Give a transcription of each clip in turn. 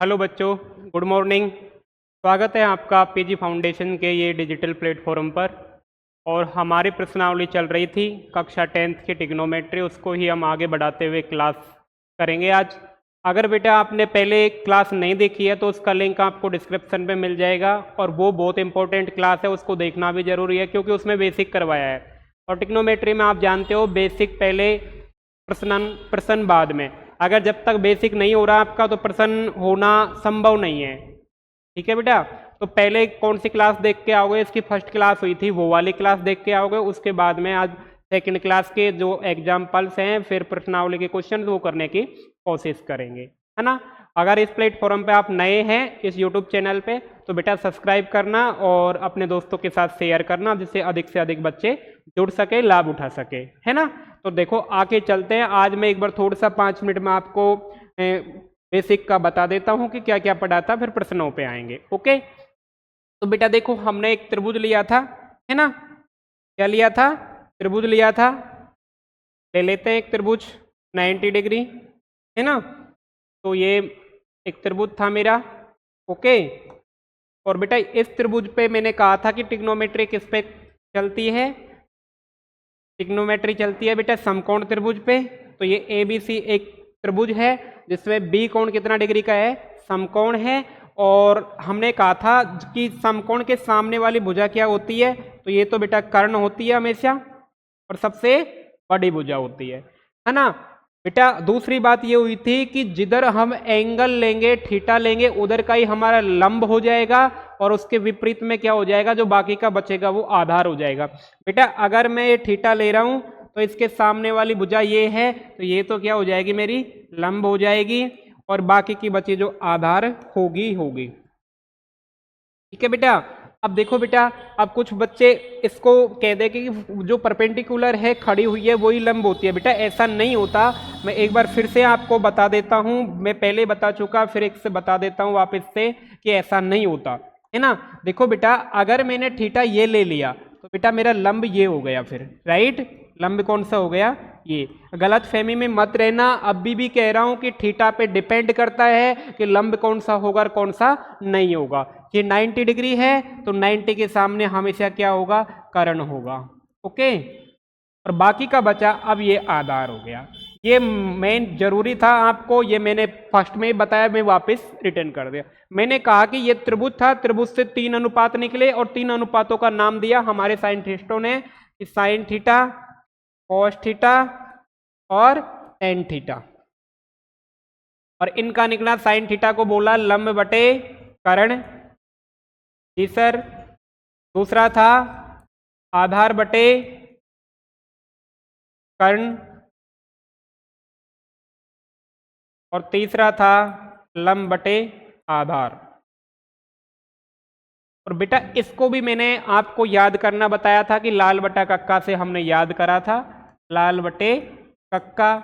Hello बच्चों, good morning. स्वागत है आपका पीजी फाउंडेशन के ये डिजिटल प्लेटफॉर्म पर। और हमारी प्रश्नावली चल रही थी कक्षा 10th की ट्रिग्नोमेट्री, उसको ही हम आगे बढ़ाते हुए क्लास करेंगे आज। अगर बेटा आपने पहले क्लास नहीं देखी है तो उसका लिंक आपको डिस्क्रिप्शन में मिल जाएगा, और वो बहुत इंपॉर्टेंट क्लास है, उसको देखना भी जरूरी है क्योंकि उसमें बेसिक करवाया है। और ट्रिग्नोमेट्री में आप जानते हो बेसिक पहले, प्रश्न प्रश्न बाद में। अगर जब तक बेसिक नहीं हो रहा आपका तो प्रश्न होना संभव नहीं है। ठीक है बेटा, तो पहले कौन सी क्लास देख के आओगे? इसकी फर्स्ट क्लास हुई थी, वो वाली क्लास देख के आओगे। उसके बाद में आज सेकंड क्लास के जो एग्जाम्पल्स हैं, फिर प्रश्नावली के क्वेश्चन वो करने की कोशिश करेंगे, है ना। अगर इस प्लेटफॉर्म पे आप नए हैं इस यूट्यूब चैनल पे, तो बेटा सब्सक्राइब करना और अपने दोस्तों के साथ शेयर करना, जिससे अधिक से अधिक बच्चे जुड़ सके, लाभ उठा सके, है ना। तो देखो आगे चलते हैं। आज मैं एक बार थोड़ा सा 5 मिनट में आपको बेसिक का बता देता हूं कि क्या क्या पढ़ा था, फिर प्रश्नों पे आएंगे। ओके, तो बेटा देखो हमने एक त्रिभुज लिया था, है ना। क्या लिया था? त्रिभुज लिया था। ले लेते हैं एक त्रिभुज 90 डिग्री, है ना। तो ये एक त्रिभुज था मेरा। ओके, और बेटा इस त्रिभुज पे मैंने कहा था कि ट्रिग्नोमेट्री किस पे चलती है? ट्रिग्नोमेट्री चलती है बेटा समकोण त्रिभुज पे। तो ये ABC एक त्रिभुज है जिसमें B कोण कितना डिग्री का है? समकोण है। और हमने कहा था कि समकोण के सामने वाली भुजा क्या होती है? तो ये तो बेटा कर्ण होती है हमेशा, और सबसे बड़ी भुजा होती है ना। बेटा दूसरी बात ये हुई थी कि जिधर हम एंगल लेंगे, थीटा लेंगे, उधर का ही हमारा लंब हो जाएगा, और उसके विपरीत में क्या हो जाएगा? जो बाकी का बचेगा वो आधार हो जाएगा। बेटा अगर मैं ये थीटा ले रहा हूं तो इसके सामने वाली भुजा ये है, तो ये तो क्या हो जाएगी? मेरी लंब हो जाएगी, और बाकी की बची जो आधार होगी होगी। ठीक है बेटा। अब देखो बेटा, अब कुछ बच्चे इसको कह दे कि जो परपेंडिकुलर है खड़ी हुई है वही लंब होती है। बेटा ऐसा नहीं होता। मैं एक बार फिर से आपको बता देता हूं, मैं पहले बता चुका, फिर एक से बता देता हूं वापस से कि ऐसा नहीं होता, है ना। देखो बेटा, अगर मैंने थीटा ये ले लिया तो बेटा मेरा लंब ये हो गया, फिर राइट। लंब कौन सा हो गया? ये। गलत फहमी में मत रहना, अभी भी कह रहा हूं कि थीटा पे डिपेंड करता है कि लंब कौन सा होगा और कौन सा नहीं होगा। ये 90 डिग्री है तो 90 के सामने हमेशा क्या होगा? कर्ण होगा। ओके, और बाकी का बचा अब ये आधार हो गया। ये मेन जरूरी था आपको, ये मैंने फर्स्ट में ही बताया, मैं वापस रिटर्न कर दिया। मैंने कहा कि ये त्रिभुज था, त्रिभुज से 3 अनुपात निकले और 3 अनुपातों का नाम दिया हमारे साइंटिस्टों ने कि साइन थीटा, कॉस थीटा और टेन थीटा। और इनका निकला साइन थीटा को बोला लंब बटे कर्ण, जी सर। दूसरा था आधार बटे कर्ण, और तीसरा था लंब बटे आधार। और बेटा इसको भी मैंने आपको याद करना बताया था कि लाल बटा कक्का से हमने याद करा था। लाल बटे कक्का,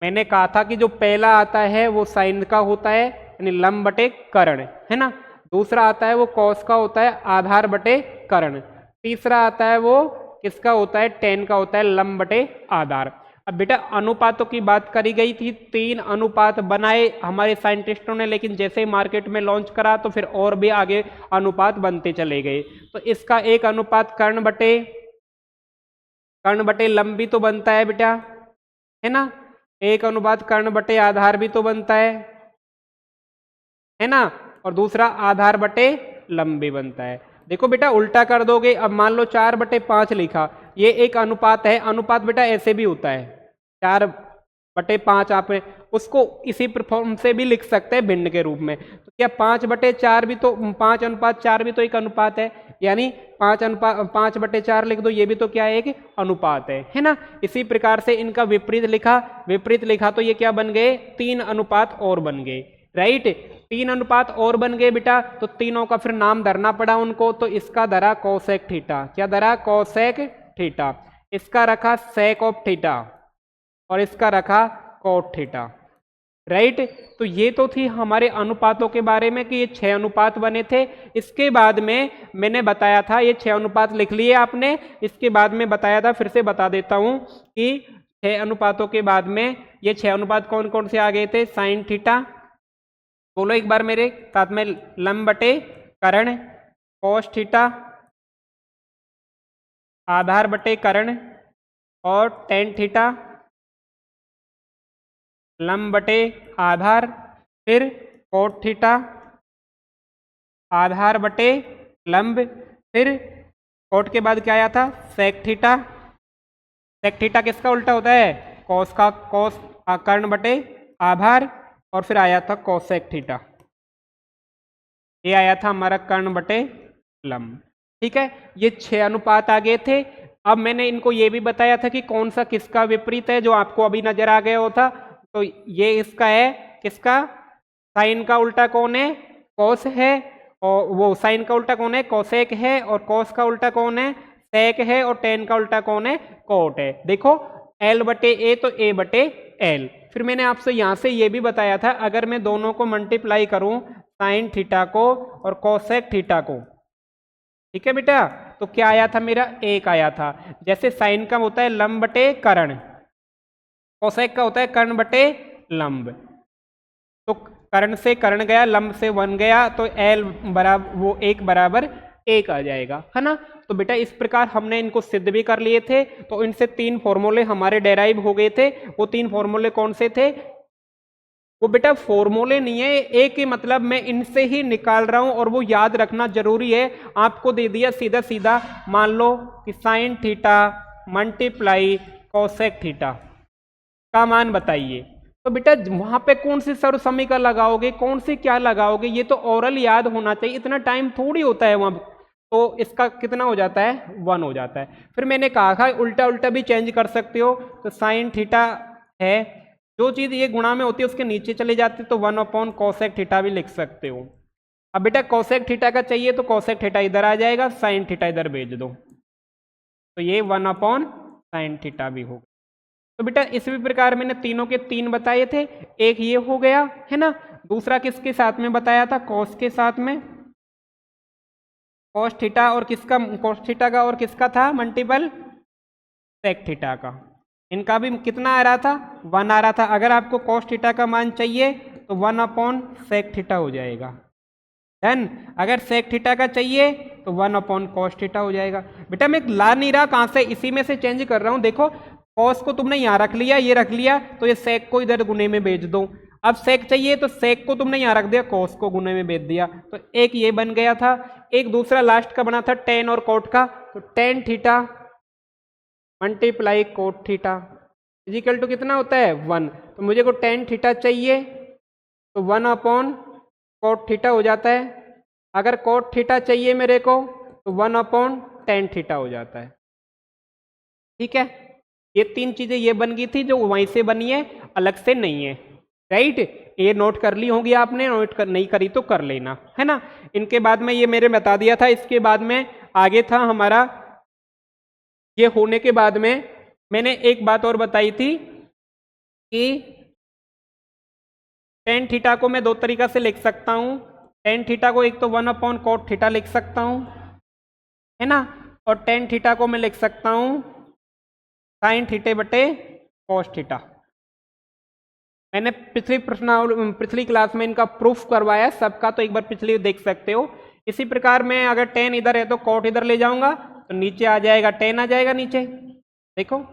मैंने कहा था कि जो पहला आता है वो साइन का होता है, यानी लंब बटे कर्ण, है ना। दूसरा आता है वो कॉस का होता है, आधार बटे कर्ण। तीसरा आता है वो किसका होता है? टेन का होता है, लंब बटे आधार। अब बेटा अनुपातों की बात करी गई थी, 3 अनुपात बनाए हमारे साइंटिस्टों ने, लेकिन जैसे ही मार्केट में लॉन्च करा तो फिर और भी आगे अनुपात बनते चले गए। तो इसका एक अनुपात कर्ण बटे लंब भी तो बनता है बेटा, है ना। एक अनुपात कर्ण बटे आधार भी तो बनता है ना। और दूसरा आधार बटे लंब भी बनता है। देखो बेटा उल्टा कर दोगे, अब मान लो 4/5 लिखा, ये एक अनुपात है। अनुपात बेटा ऐसे भी होता है, 4/5 आप उसको इसी फॉर्म से भी लिख सकते हैं भिन्न के रूप में। तो क्या 5/4 भी तो, 5:4 भी तो एक अनुपात है, यानी 5/4 लिख दो, ये भी तो क्या है? एक अनुपात है ना। इसी प्रकार से इनका विपरीत लिखा तो ये क्या बन गए? 3 अनुपात और बन गए, राइट। 3 अनुपात और बन गए बेटा, तो तीनों का फिर नाम धरना पड़ा उनको। तो इसका धरा कोसेक थीटा, क्या धरा? Cosec theta. इसका रखा सेक ऑफ थीटा, और इसका रखा कोट थीटा, राइट। तो ये तो थी हमारे अनुपातों के बारे में कि ये 6 अनुपात बने थे। इसके बाद में मैंने बताया था, ये 6 अनुपात लिख लिए आपने। इसके बाद में बताया था, फिर से बता देता हूं कि 6 अनुपातों के बाद में ये 6 अनुपात कौन कौन से आ गए थे? साइन थीटा, बोलो एक बार मेरे साथ में, लंब बटे कर्ण cos थीटा, आधार बटे कर्ण और tan थीटा, लंब बटे आधार, फिर cot थीटा, आधार बटे लंब, फिर cot के बाद क्या आया था sec थीटा। sec थीटा किसका उल्टा होता है, cos का, cos कर्ण बटे आधार, और फिर आया था cosec थीटा। ये आया था हमारा कर्ण बटे लंब। ठीक है, ये 6 अनुपात आ गए थे। अब मैंने इनको ये भी बताया था कि कौन सा किसका विपरीत है, जो आपको अभी नजर आ गया होता। तो ये इसका है, किसका, साइन का उल्टा कौन है, कॉस है, और वो साइन का उल्टा कौन है, कोसेक है, और कॉस का उल्टा कौन है, सेक है, और टेन का उल्टा कौन है, कोट है। देखो एल बटे ए तो ए बटे एल। फिर मैंने आपसे यहां से ये भी बताया था, अगर मैं दोनों को मल्टीप्लाई करूं, साइन थीटा को और कोसेक थीटा को, ठीक है बेटा, तो क्या आया था मेरा, एक आया था। जैसे साइन का होता है लंब बटे कर्ण, कोसेक का होता है कर्ण बटे लंब। तो कर्ण से कर्ण गया, लंब से 1 गया, तो एल बराबर वो 1 बराबर 1 आ जाएगा, है ना। तो बेटा इस प्रकार हमने इनको सिद्ध भी कर लिए थे। तो इनसे 3 फॉर्मूले हमारे डेराइव हो गए थे। वो 3 फॉर्मूले कौन से थे, वो बेटा फॉर्मूले नहीं है, एक ही मतलब मैं इनसे ही निकाल रहा हूं, और वो याद रखना जरूरी है। आपको दे दिया सीधा सीधा, मान लो कि sine theta multiply cosec theta का मान बताइए। तो बेटा वहां पे कौन सी सर्व समीकरण लगाओगे, कौन सी क्या लगाओगे, ये तो ओरल याद होना चाहिए, इतना टाइम थोड़ी होता है वहां। तो इसका कितना हो जाता है, 1 हो जाता है। फिर मैंने कहा था उल्टा उल्टा भी चेंज कर सकते हो। तो साइन थीटा है, जो चीज ये गुणा में होती है उसके नीचे चले जाते, तो 1 अपॉन कोसेक थीटा भी लिख सकते हो। अब बेटा कोसेक थीटा का चाहिए तो कोसेक थीटा इधर आ जाएगा, साइन थीटा इधर भेज दो, तो ये 1 अपॉन साइन थीटा भी होगा। तो बेटा इसी प्रकार मैंने तीनों के 3 बताए थे, एक ये हो गया, है ना। दूसरा किसके साथ में बताया था, कॉस के साथ में, कॉस थीटा, और किसका, कॉस थीटा का, और किसका था मल्टीपल, सेक थीटा का। इनका भी कितना आ रहा था, 1 आ रहा था। अगर आपको कॉस थीटा का मान चाहिए तो 1 अपॉन सेक थीटा हो जाएगा, डन। अगर सेक थीटा का चाहिए तो 1 अपॉन कॉस थीटा हो जाएगा। बेटा मैं ला नहीं रहा, कहाँ से, इसी में से चेंज कर रहा हूँ। देखो कॉस को तुमने यहाँ रख लिया, ये रख लिया, तो ये सेक को इधर गुने में भेज दो। अब सेक चाहिए तो सेक को तुमने यहाँ रख दिया, कॉस को गुने में भेज दिया, तो एक ये बन गया था। एक दूसरा लास्ट का बना था टेन और कोट का, तो tan theta multiply cot theta is equal to कितना होता है, 1। तो मुझे को टेन थीटा चाहिए तो 1 अपॉन कोट थीटा हो जाता है। अगर कोट थीटा चाहिए मेरे को तो 1 अपॉन टेन थीटा हो जाता है। ठीक है, ये 3 चीजें ये बन गई थी जो वहीं से बनी है, अलग से नहीं है, राइट। ये नोट कर ली होंगी आपने, नहीं करी तो कर लेना, है ना। इनके बाद में ये मेरे बता दिया था। इसके बाद में आगे था हमारा, ये होने के बाद में मैंने एक बात और बताई थी कि टेन थीटा को मैं 2 तरीका से लिख सकता हूं। टेन थीटा को एक तो 1 अपॉन कोट थीटा लिख सकता हूं, है ना, और टेन थीटा को मैं लिख सकता हूं साइन थीटे बटे कॉस थीटा। मैंने पिछली क्लास में इनका प्रूफ करवाया सबका, तो एक बार पिछली देख सकते हो। इसी प्रकार मैं अगर टेन इधर है तो कॉट इधर ले जाऊंगा, तो नीचे आ जाएगा टेन, आ जाएगा नीचे। देखो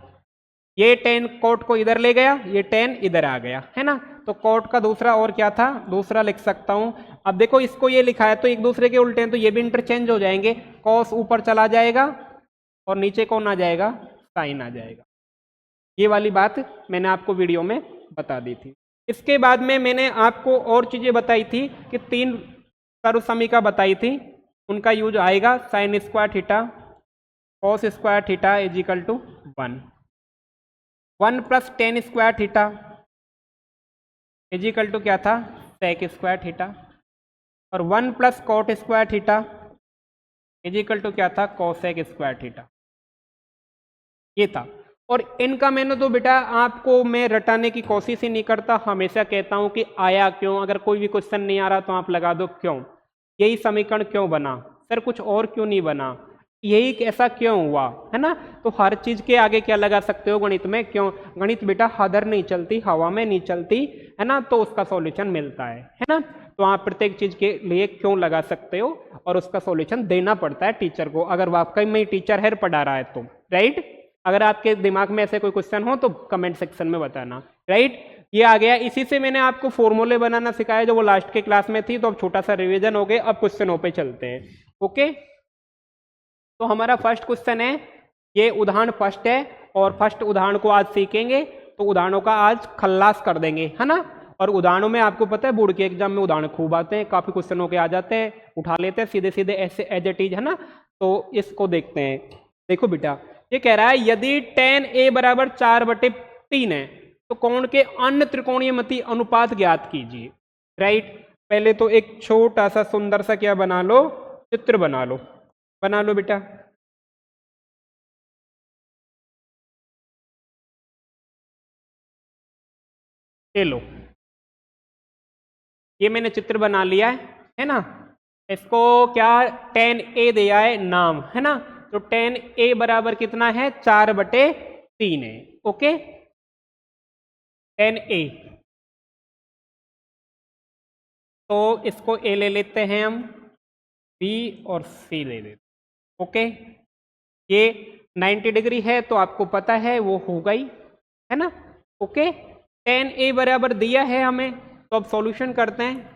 ये टेन कोट को इधर ले गया, ये टेन इधर आ गया, है ना। तो कोट का दूसरा और क्या था, दूसरा लिख सकता हूं। अब देखो इसको ये लिखा है तो एक दूसरे के उल्टे हैं, तो ये भी इंटरचेंज हो जाएंगे। कॉस ऊपर चला जाएगा और नीचे कौन आ जाएगा, साइन आ जाएगा। ये वाली बात मैंने आपको वीडियो में बता दी थी। इसके बाद में मैंने आपको और चीजें बताई थी कि 3 सर्व समीका बताई थी, उनका यूज आएगा। Sine square theta cos square theta is equal to 1 plus tan square theta is equal to क्या था, सेक स्क्वायर थीटा, और 1 plus cot square theta is equal to क्या था, कोसेक स्क्वायर थीटा। ये था। और इनका मैंने तो बेटा आपको मैं रटाने की कोशिश ही नहीं करता, हमेशा कहता हूं कि आया क्यों। अगर कोई भी क्वेश्चन नहीं आ रहा तो आप लगा दो क्यों, यही समीकरण क्यों बना, सर कुछ और क्यों नहीं बना। यही ऐसा क्यों हुआ, है ना। तो हर चीज के आगे क्या लगा सकते हो गणित में, क्यों। गणित बेटा हदर नहीं चलती, हवा में नहीं चलती, है ना, तो उसका सॉल्यूशन मिलता है ना। तो आप प्रत्येक चीज के लिए क्यों लगा सकते हो और उसका सॉल्यूशन देना पड़ता है टीचर को, अगर वाकई में टीचर है पढ़ा रहा है तो, राइट। अगर आपके दिमाग में ऐसे कोई क्वेश्चन हो तो कमेंट सेक्शन में बताना, राइट। ये आ गया, इसी से मैंने आपको फॉर्मूले बनाना सिखाया जो वो लास्ट के क्लास में थी, तो अब छोटा सा रिवीजन हो गया, अब क्वेश्चनों पे चलते हैं। ओके, तो हमारा फर्स्ट क्वेश्चन है, ये उदाहरण फर्स्ट है और फर्स्ट उदाहरण को आज सीखेंगे, तो उदाहरणों का आज खल्लास कर देंगे, है ना। और उदाहरणों में आपको पता है बोर्ड के एग्जाम में उदाहरण खूब आते हैं, काफी क्वेश्चनों के आ जाते हैं, उठा लेते हैं सीधे सीधे ऐसे एज इट इज, है ना। तो इसको देखते हैं। देखो बेटा, ये कह रहा है यदि tan a बराबर 4/3 है तो कोण के अन्य त्रिकोणीयमिति अनुपात ज्ञात कीजिए, राइट। पहले तो एक छोटा सा सुंदर सा क्या बना लो, चित्र बना लो, बना लो बेटा। ये लो, ये मैंने चित्र बना लिया है ना। इसको क्या tan a दिया है नाम, है ना। तो tan a बराबर कितना है, 4/3 है। ओके, tan a, तो इसको a ले लेते हैं हम, b और c ले लेते हैं। ओके, ये 90 डिग्री है तो आपको पता है वो हो गई, है ना। ओके, tan a बराबर दिया है हमें, तो अब सॉल्यूशन करते हैं।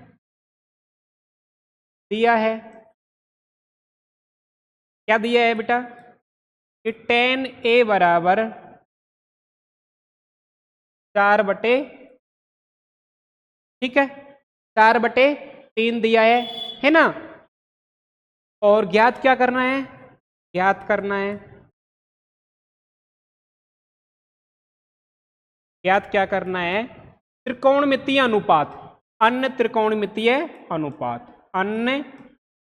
दिया है, क्या दिया है बेटा, कि tan a बराबर 4/, ठीक है, 4/3 दिया है ना। और ज्ञात क्या करना है, ज्ञात करना है, ज्ञात क्या करना है, त्रिकोणमितीय अनुपात, अन्य त्रिकोणमितीय अनुपात, अन्य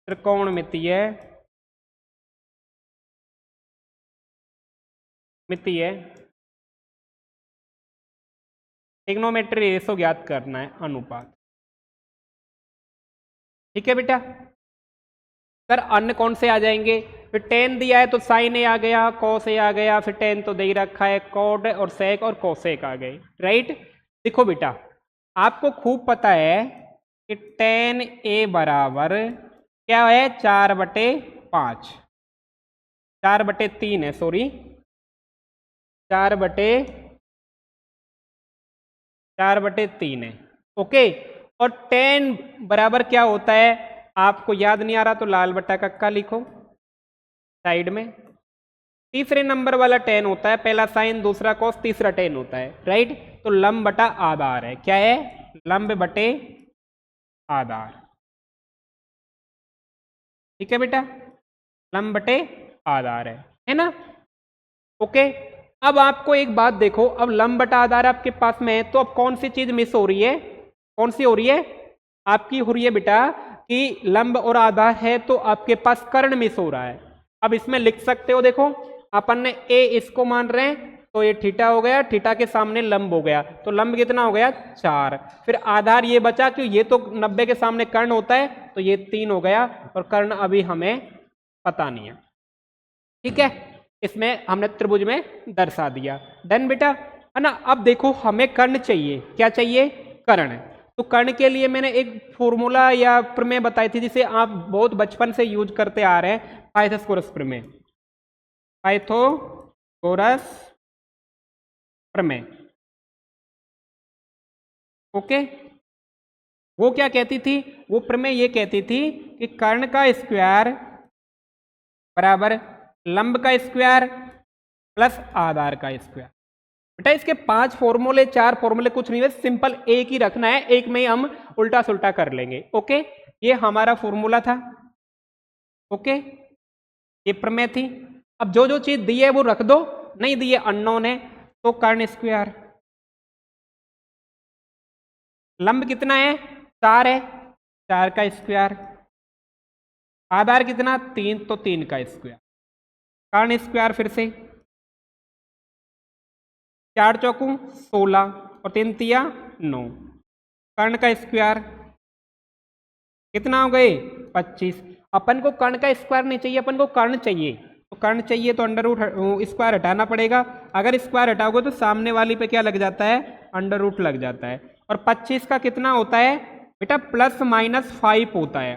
त्रिकोणमितीय मितीय ट्रिग्नोमेट्री रेशो ज्ञात करना है, अनुपात। ठीक है बेटा, सर अन्य कौन से आ जाएंगे, फिर tan दिया है तो sin a आ गया, cos a आ गया, फिर tan तो दे ही रखा है, cot और sec और cosec आ गए, राइट। देखो बेटा, आपको खूब पता है कि tan a बराबर क्या है, 4/5, 4/3 है, सॉरी 4/3 है। ओके, और tan बराबर क्या होता है, आपको याद नहीं आ रहा तो लाल बट्टा कक्का लिखो साइड में। तीसरे नंबर वाला tan होता है, पहला sin दूसरा cos तीसरा tan होता है, राइट। तो लंब बटा आधार है, क्या है, लंब बटे आधार। ठीक है बेटा, लंब बटे आधार है ना। ओके, अब आपको एक बात देखो, अब लंब बटा आधार आपके पास में है, तो अब कौन सी चीज मिस हो रही है, कौन सी हो रही है, आपकी हो रही है बेटा कि लंब और आधार है तो आपके पास कर्ण मिस हो रहा है। अब इसमें लिख सकते हो, देखो अपन ने a इसको मान रहे हैं तो ये थीटा हो गया, थीटा के सामने लंब हो गया, तो लंब कितना हो गया, 4, फिर आधार ये बचा, क्यों ये तो 90 के सामने कर्ण होता है, तो ये 3 हो गया, और कर्ण अभी हमें पता नहीं है। ठीक है, इसमें हमने त्रिभुज में दर्शा दिया, डन बेटा, है ना। अब देखो हमें कर्ण चाहिए, क्या चाहिए, कर्ण। तो कर्ण के लिए मैंने एक फॉर्मूला या प्रमेय बताई थी जिसे आप बहुत बचपन से यूज करते आ रहे हैं, पाइथागोरस प्रमेय, पाइथागोरस प्रमेय। ओके, वो क्या कहती थी, वो प्रमेय ये कहती थी कि कर्ण का स्क्वायर बराबर लंब का स्क्वायर प्लस आधार का स्क्वायर। बेटा इसके 5 फॉर्मूले 4 फॉर्मूले कुछ नहीं है, सिंपल एक ही रखना है, एक में ही हम उल्टा सुल्टा कर लेंगे। ओके, ये हमारा फॉर्मूला था। ओके, ये प्रमेय थी। अब जो जो चीज दी है वो रख दो, नहीं दी है अननोन है, तो कर्ण स्क्वायर, लंब कितना है, 4 है, 4 का स्क्वायर, आधार कितना 3, तो 3 का स्क्वायर, कर्ण स्क्वायर फिर से, 4 चौकू 16 और 3 तिया 9, कर्ण का स्क्वायर कितना हो गए 25, अपन को कर्ण का स्क्वायर नहीं चाहिए, अपन को कर्ण चाहिए। तो कर्ण चाहिए तो अंडर रूट स्क्वायर हटाना पड़ेगा। अगर स्क्वायर हटाओगे तो सामने वाली पे क्या लग जाता है, अंडर रूट लग जाता है। और 25 का कितना होता है बेटा, +-5 होता है,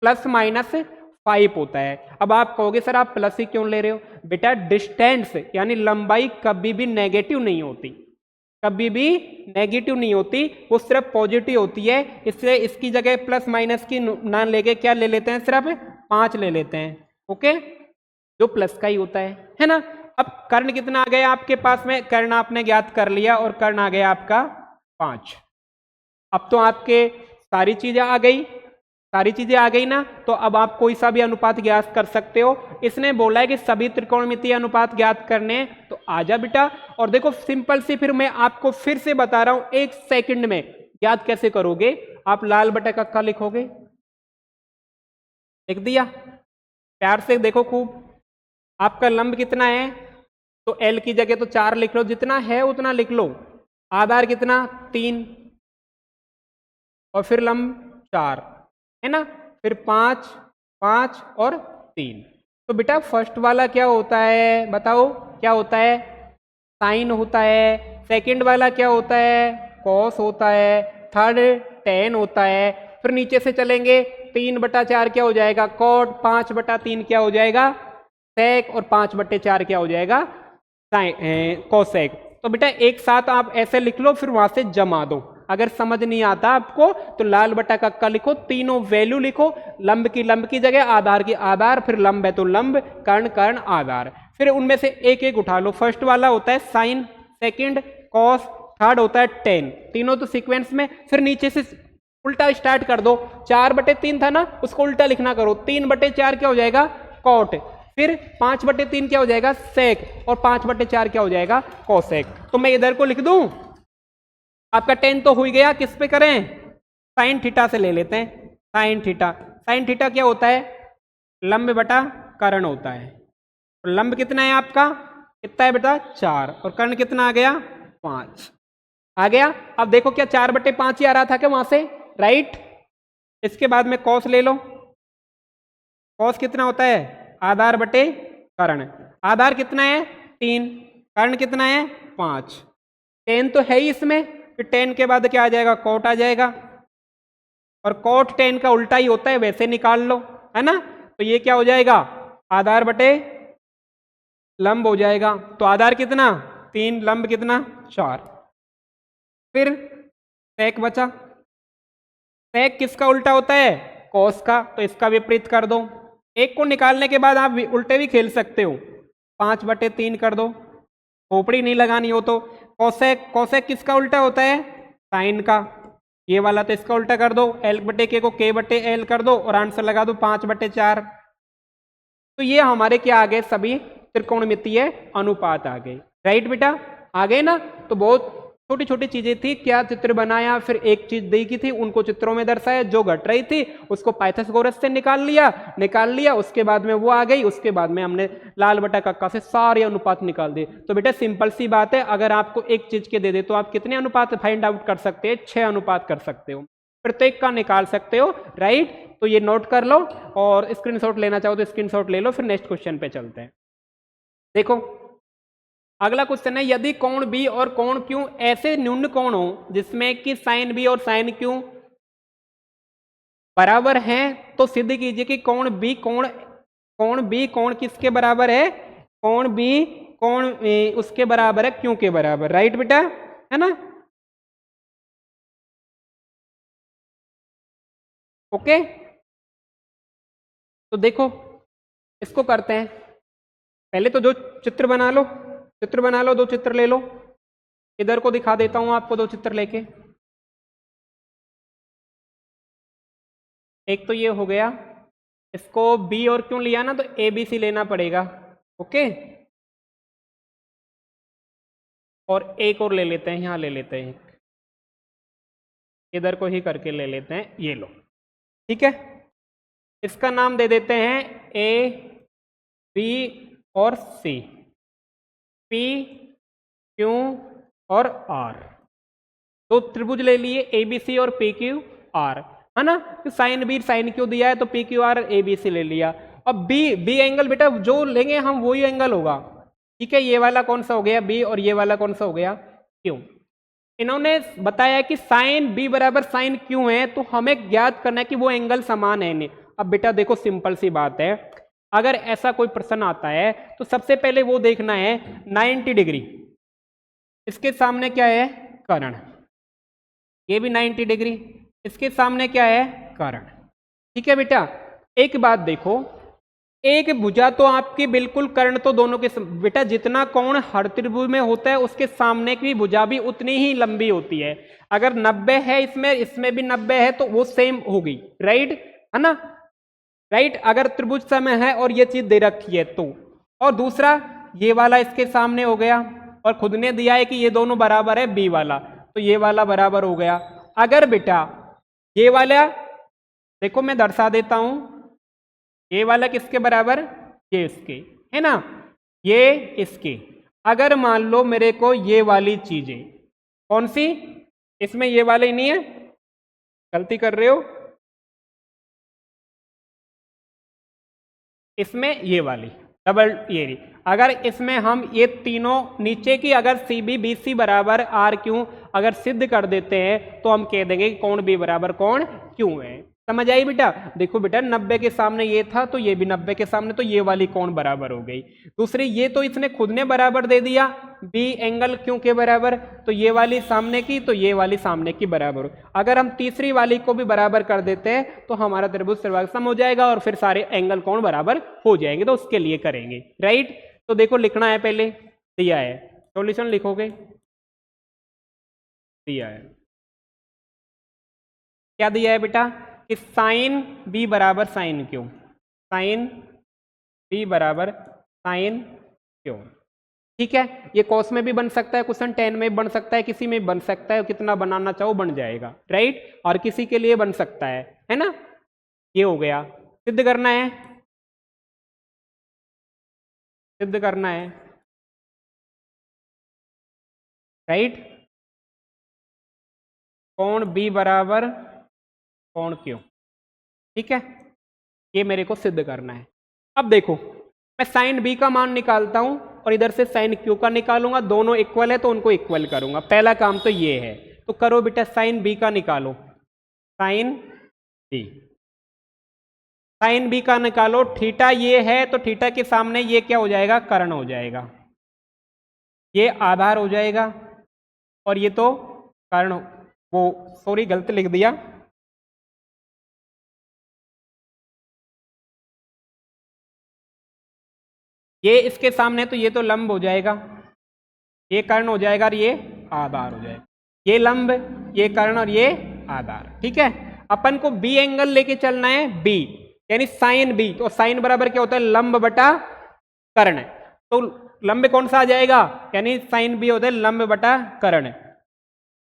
+-5 होता है। अब आप कहोगे सर आप प्लस ही क्यों ले रहे हो, बेटा डिस्टेंस यानी लंबाई कभी भी नेगेटिव नहीं होती, कभी भी नेगेटिव नहीं होती, वो सिर्फ पॉजिटिव होती है। इसलिए इसकी जगह प्लस माइनस की ना लेके क्या ले लेते हैं, सिर्फ 5 ले लेते हैं। ओके, जो प्लस का ही होता है ना। अब कर्ण कितना आ गया आपके पास में, कर्ण आपने ज्ञात कर लिया और कर्ण आ गया आपका 5। अब तो आपके सारी चीजें आ गई, सारी चीजें आ गई ना। तो अब आप कोई सा भी अनुपात ज्ञात कर सकते हो। इसने बोला है कि सभी त्रिकोणमितीय अनुपात ज्ञात करने, तो आजा बेटा। और देखो सिंपल सी, फिर मैं आपको फिर से बता रहा हूं, 1 सेकंड में ज्ञात कैसे करोगे। आप लाल बटा कक्का लिखोगे, लिख दिया, प्यार से देखो खूब। आपका लंब कितना है, तो एल की जगह तो 4 लिख लो, जितना है उतना लिख लो। आधार कितना 3, और फिर लंब 4 है ना, फिर 5, 5 और 3। तो बेटा फर्स्ट वाला क्या होता है बताओ, क्या होता है, साइन होता है। सेकंड वाला क्या होता है, कॉस होता है। थर्ड टेन होता है। फिर नीचे से चलेंगे, 3/4 क्या हो जाएगा, कॉट। 5/3 क्या हो जाएगा, सेक। और 5/4 क्या हो जाएगा, कोसेक। तो बेटा एक साथ आप ऐसे लिख लो, फिर वहां से जमा दो। अगर समझ नहीं आता आपको तो लाल बटा कक्का लिखो, तीनों वैल्यू लिखो, लंब की जगह, आधार की आधार, फिर लंब है तो लंब, कर्ण कर्ण आधार। फिर उनमें से एक एक उठा लो। फर्स्ट वाला होता है साइन, सेकंड कॉस, थर्ड होता है टेन, तीनों तो सीक्वेंस में। फिर नीचे से उल्टा स्टार्ट कर दो, 4/3 था ना, उसको उल्टा लिखना करो, 3/4 क्या हो जाएगा, कॉट। फिर 5/3 क्या हो जाएगा, सेक। और 5/4 क्या हो जाएगा, कोसेक। तो मैं इधर को लिख दूं, आपका 10 तो हो ही गया, किस पे करें, साइन थीटा से ले लेते हैं। साइन थीटा, साइन थीटा क्या होता है, लंब बटा कर्ण होता है। तो लंब कितना है आपका, कितना है बेटा 4, और कर्ण कितना आ गया 5 आ गया। अब देखो क्या 4/5 ही आ रहा था क्या वहां से, राइट। इसके बाद में कॉस ले लो, कॉस कितना होता है, आधार बटे कर्ण। आधार कितना है 3, कर्ण कितना है 5, 10 तो है ही इसमें। फिर 10 के बाद क्या आ जाएगा, कॉट आ जाएगा। और कॉट 10 का उल्टा ही होता है, वैसे निकाल लो, है ना। तो ये क्या हो जाएगा, आधार बटे लंब हो जाएगा। तो आधार कितना 3, लंब कितना 4। फिर सेक बचा, सेक किसका उल्टा होता है, कॉस का, तो इसका विपरीत कर दो। एक को निकालने के बाद आप उल्टे भी खेल सकते हो, 5/3 कर दो, खोपड़ी नहीं लगानी हो तो। कोसेक, कोसेक किसका उल्टा होता है, साइन का, ये वाला, तो इसका उल्टा कर दो, L/K को K/L कर दो, और आंसर लगा दो 5/4। तो ये हमारे क्या आ गए, सभी त्रिकोणमितीय अनुपात आ गए, राइट बेटा, आ गए ना। तो बहुत छोटी छोटी चीजें थी, क्या चित्र बनाया, फिर एक चीज दी की थी उनको चित्रों में दर्शाया, जो घट रही थी उसको पाइथागोरस से निकाल लिया, उसके बाद में वो आ गई। उसके बाद में हमने लाल बटा कक्का से सारे अनुपात निकाल दिए। तो बेटा सिंपल सी बात है, अगर आपको एक चीज के दे दे तो आप कितने अनुपात फाइंड आउट कर सकते हैं, 6 अनुपात कर सकते हो, प्रत्येक का निकाल सकते हो, राइट। तो ये नोट कर लो, और स्क्रीनशॉट लेना चाहो तो स्क्रीनशॉट ले लो। फिर नेक्स्ट क्वेश्चन पे चलते हैं। देखो अगला क्वेश्चन है, यदि कोण बी और कोण क्यू ऐसे न्यून कोण हो जिसमें कि साइन बी और साइन क्यू बराबर हैं, तो सिद्ध कीजिए कि कोण बी कोण किसके बराबर है, कोण बी कोण उसके बराबर है क्यू के बराबर, राइट बेटा, है ना। ओके, तो देखो इसको करते हैं। पहले तो दो चित्र बना लो, दो चित्र ले लो। इधर को दिखा देता हूं आपको, दो चित्र लेके। एक तो ये हो गया, इसको बी और क्यों लिया ना, तो ए बी सी लेना पड़ेगा, ओके। और एक और ले लेते हैं, यहां ले लेते हैं, इधर को ही करके ले लेते हैं, ये लो, ठीक है। इसका नाम दे देते हैं ए बी और सी, पी क्यू और आर। दो त्रिभुज ले लिए, ए बी सी और पी क्यू आर। है ना। तो साइन बी साइन क्यू दिया है तो P Q R A B C ले लिया। अब बी एंगल बेटा जो लेंगे हम वही एंगल होगा, ठीक है। ये वाला कौन सा हो गया बी और ये वाला कौन सा हो गया क्यू। इन्होंने बताया कि साइन बी बराबर साइन क्यू है, तो हमें ज्ञात करना है कि वो एंगल समान है नहीं। अब बेटा देखो सिंपल सी बात है, अगर ऐसा कोई प्रश्न आता है तो सबसे पहले वो देखना है 90 डिग्री, इसके सामने क्या है कर्ण, ये भी 90 डिग्री, इसके सामने क्या है कर्ण, ठीक है बेटा। एक बात देखो, एक भुजा तो आपकी बिल्कुल कर्ण तो दोनों के बेटा जितना कोण हर त्रिभुज में होता है उसके सामने की भुजा भी उतनी ही लंबी होती है। अगर 90 है इसमें भी 90 है तो वो सेम होगी, राइट है ना, राइट। अगर त्रिभुज समय है और ये चीज दे रखी है तो, और दूसरा ये वाला इसके सामने हो गया और खुद ने दिया है कि ये दोनों बराबर है बी वाला, तो ये वाला बराबर हो गया। अगर बेटा ये वाला देखो मैं दर्शा देता हूं, ये वाला किसके बराबर, ये इसके है ना, ये इसके। अगर मान लो मेरे को ये वाली चीजें कौन सी, इसमें ये वाले ही नहीं है, गलती कर रहे हो, इसमें ये वाली डबल ये, अगर इसमें हम ये तीनों नीचे की अगर सी बी बी सी बराबर आर क्यू अगर सिद्ध कर देते हैं तो हम कह देंगे कि कौन बी बराबर कौन क्यू है। समझ आई बेटा। देखो बेटा 90 के सामने ये था तो ये भी 90 के सामने, तो ये वाली कौन बराबर हो गई। दूसरी ये तो इसने खुद ने बराबर दे दिया बी एंगल क्यू के बराबर, तो ये वाली सामने की तो ये वाली सामने की बराबर हो। अगर हम तीसरी वाली को भी बराबर कर देते हैं तो हमारा त्रिभुज सर्वांग हो जाएगा और फिर सारे एंगल कौन बराबर हो जाएंगे, तो उसके लिए करेंगे, राइट। तो देखो लिखना है, पहले दिया है सॉल्यूशन लिखोगे, दिया है क्या दिया है बेटा कि साइन बी बराबर साइन क्यू, साइन बी बराबर साइन क्यू, ठीक है। ये कॉस में भी बन सकता है, क्वेश्चन 10 में भी बन सकता है, किसी में भी बन सकता है, कितना बनाना चाहो बन जाएगा, राइट। और किसी के लिए बन सकता है ना। ये हो गया, सिद्ध करना है, सिद्ध करना है, राइट। कोण बी बराबर कोण क्यू, ठीक है, ये मेरे को सिद्ध करना है। अब देखो मैं साइन बी का मान निकालता हूं और इधर से साइन क्यू का निकालूंगा, दोनों इक्वल है तो उनको इक्वल करूंगा। पहला काम तो ये है, तो करो बेटा साइन बी का निकालो, साइन बी, साइन बी का निकालो। थीटा ये है तो थीटा के सामने ये क्या हो जाएगा कर्ण हो जाएगा, ये आधार हो जाएगा और ये तो कर्ण, वो सॉरी गलत लिख दिया, ये इसके सामने तो ये तो लंब हो जाएगा, ये कर्ण हो जाएगा और ये आधार हो जाएगा, ये लंब ये कर्ण और ये आधार, ठीक है। अपन को बी एंगल लेके चलना है, बी यानी साइन बी, तो साइन बराबर क्या होता है लंब बटा कर्ण, तो लंब कौन सा आ जाएगा, यानी साइन बी होता है लंब बटा कर्ण,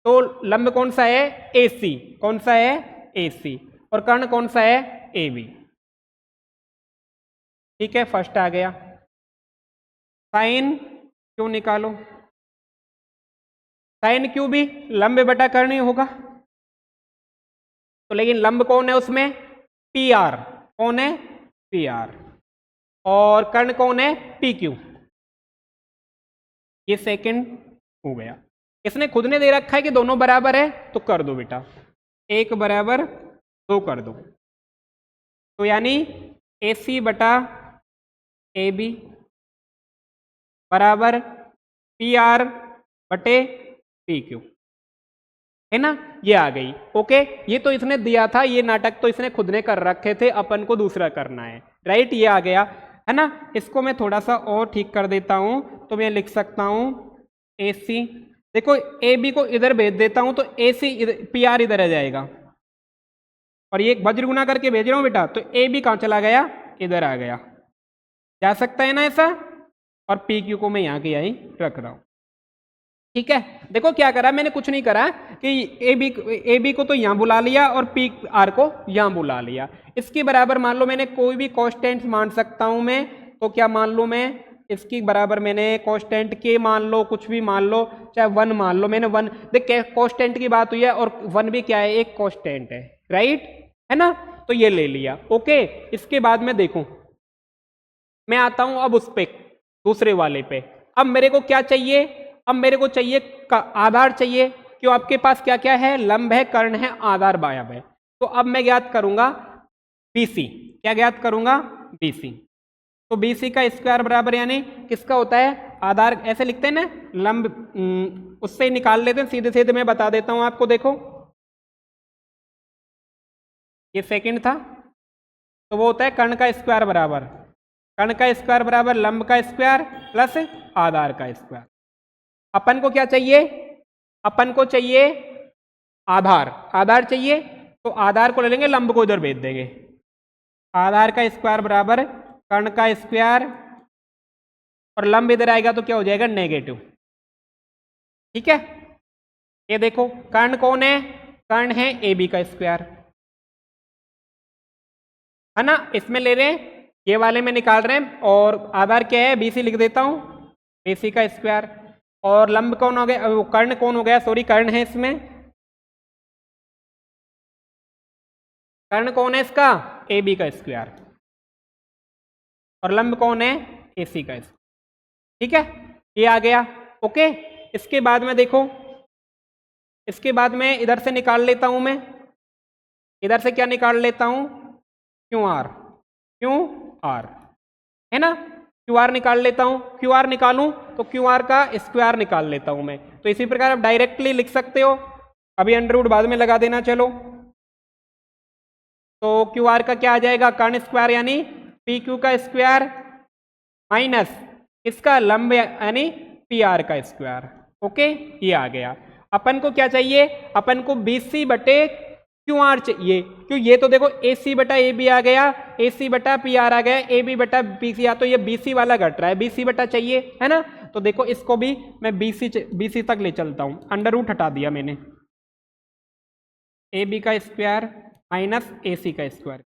तो लंब कौन सा है ए सी, कौन सा है ए सी, और कर्ण कौन सा है ए बी, ठीक है। फर्स्ट आ गया, साइन क्यू निकालो, साइन क्यू भी लंब बटा कर्ण ही होगा, तो लेकिन लंब कौन है उसमें पी आर, कौन है पी आर, और कर्ण कौन है पी क्यू, ये सेकंड हो गया। इसने खुद ने दे रखा है कि दोनों बराबर है तो कर दो बेटा, एक बराबर दो कर दो, तो यानी ए सी बटा ए बी बराबर पी आर बटे पी क्यू, है ना, ये आ गई। ओके, ये तो इसने दिया था, ये नाटक तो इसने खुद ने कर रखे थे, अपन को दूसरा करना है, राइट। ये आ गया है ना। इसको मैं थोड़ा सा और ठीक कर देता हूं, तो मैं लिख सकता हूं ए सी, देखो ए बी को इधर भेज देता हूं तो ए सी पी आर इधर आ जाएगा, और ये वज्र गुना करके भेज रहा हूं बेटा, तो ए बी कहां चला गया इधर आ गया, जा सकता है ना ऐसा, और पी क्यू को मैं यहाँ के यहीं रख रहा हूं, ठीक है। देखो क्या करा मैंने, कुछ नहीं करा कि ए बी को तो यहाँ बुला लिया और पी आर को यहाँ बुला लिया। इसके बराबर मान लो मैंने कोई भी कांस्टेंट मान सकता हूं मैं, तो क्या मान लो मैं इसकी बराबर मैंने कांस्टेंट के मान लो, कुछ भी मान लो, चाहे 1 मान लो, मैंने 1 देख कांस्टेंट की बात हुई है और 1 भी क्या है एक कांस्टेंट है, राइट, है ना। तो ये ले लिया, ओके। इसके बाद में देखो मैं आता हूं अब उस पे दूसरे वाले पे। अब मेरे को क्या चाहिए, अब मेरे को चाहिए आधार चाहिए। क्यों, आपके पास क्या क्या है, लंब है, कर्ण है, आधार बायब है। तो अब मैं ज्ञात करूंगा बीसी। क्या ज्ञात करूंगा, बीसी। तो बीसी का स्क्वायर बराबर यानी किसका होता है, आधार। ऐसे लिखते हैं ना लंब, उससे ही निकाल लेते हैं सीधे सीधे। मैं बता देता हूं आपको, देखो ये सेकंड था, तो वो होता है कर्ण का स्क्वायर बराबर, कर्ण का स्क्वायर बराबर लंब का स्क्वायर प्लस आधार का स्क्वायर। अपन को क्या चाहिए, अपन को चाहिए आधार, आधार चाहिए तो आधार को ले लेंगे, लंब को इधर भेज देंगे। आधार का स्क्वायर बराबर कर्ण का स्क्वायर और लंब इधर आएगा तो क्या हो जाएगा, नेगेटिव। ठीक है, ये देखो कर्ण कौन है, कर्ण है ए बी का स्क्वायर, है ना। इसमें ले रहे हैं, ये वाले में निकाल रहे हैं, और आधार क्या है, बीसी लिख देता हूं, बीसी का स्क्वायर। और लंब कौन हो गया, कर्ण कौन हो गया, सॉरी कर्ण है इसमें, कर्ण कौन है इसका, ए बी का स्क्वायर, और लंब कौन है, ए सी का स्क्वायर। ठीक है, ये आ गया, ओके। इसके बाद में देखो, इसके बाद में इधर से निकाल लेता हूं मैं, इधर से क्या निकाल लेता हूं, क्यू आर, क्यू आर, है ना। क्यू आर निकाल लेता हूं, क्यू आर निकालूं तो क्यू आर का स्क्वायर निकाल लेता हूं मैं। तो इसी प्रकार आप डायरेक्टली लिख सकते हो, अभी अंडर रूट बाद में लगा देना। चलो, तो क्यू आर का क्या आ जाएगा, कर्ण स्क्वायर यानी पी क्यू का स्क्वायर माइनस इसका लंब यानी पी आर का स्क्वायर, ओके। ये आ गया। अपन को क्या चाहिए, अपन को बी सी बटे क्यू आर चाहिए। क्यों, ये तो देखो ए सी बटा ए बी आ गया, ए सी बटा पी आर आ गया, ए बी बटा बी सी आ, तो ये बी सी वाला घट रहा है, बी सी बटा चाहिए, है ना। तो देखो इसको भी मैं बी सी तक ले चलता हूं, अंडर रूट हटा दिया मैंने, ए बी का स्क्वायर माइनस ए सी का स्क्वायर,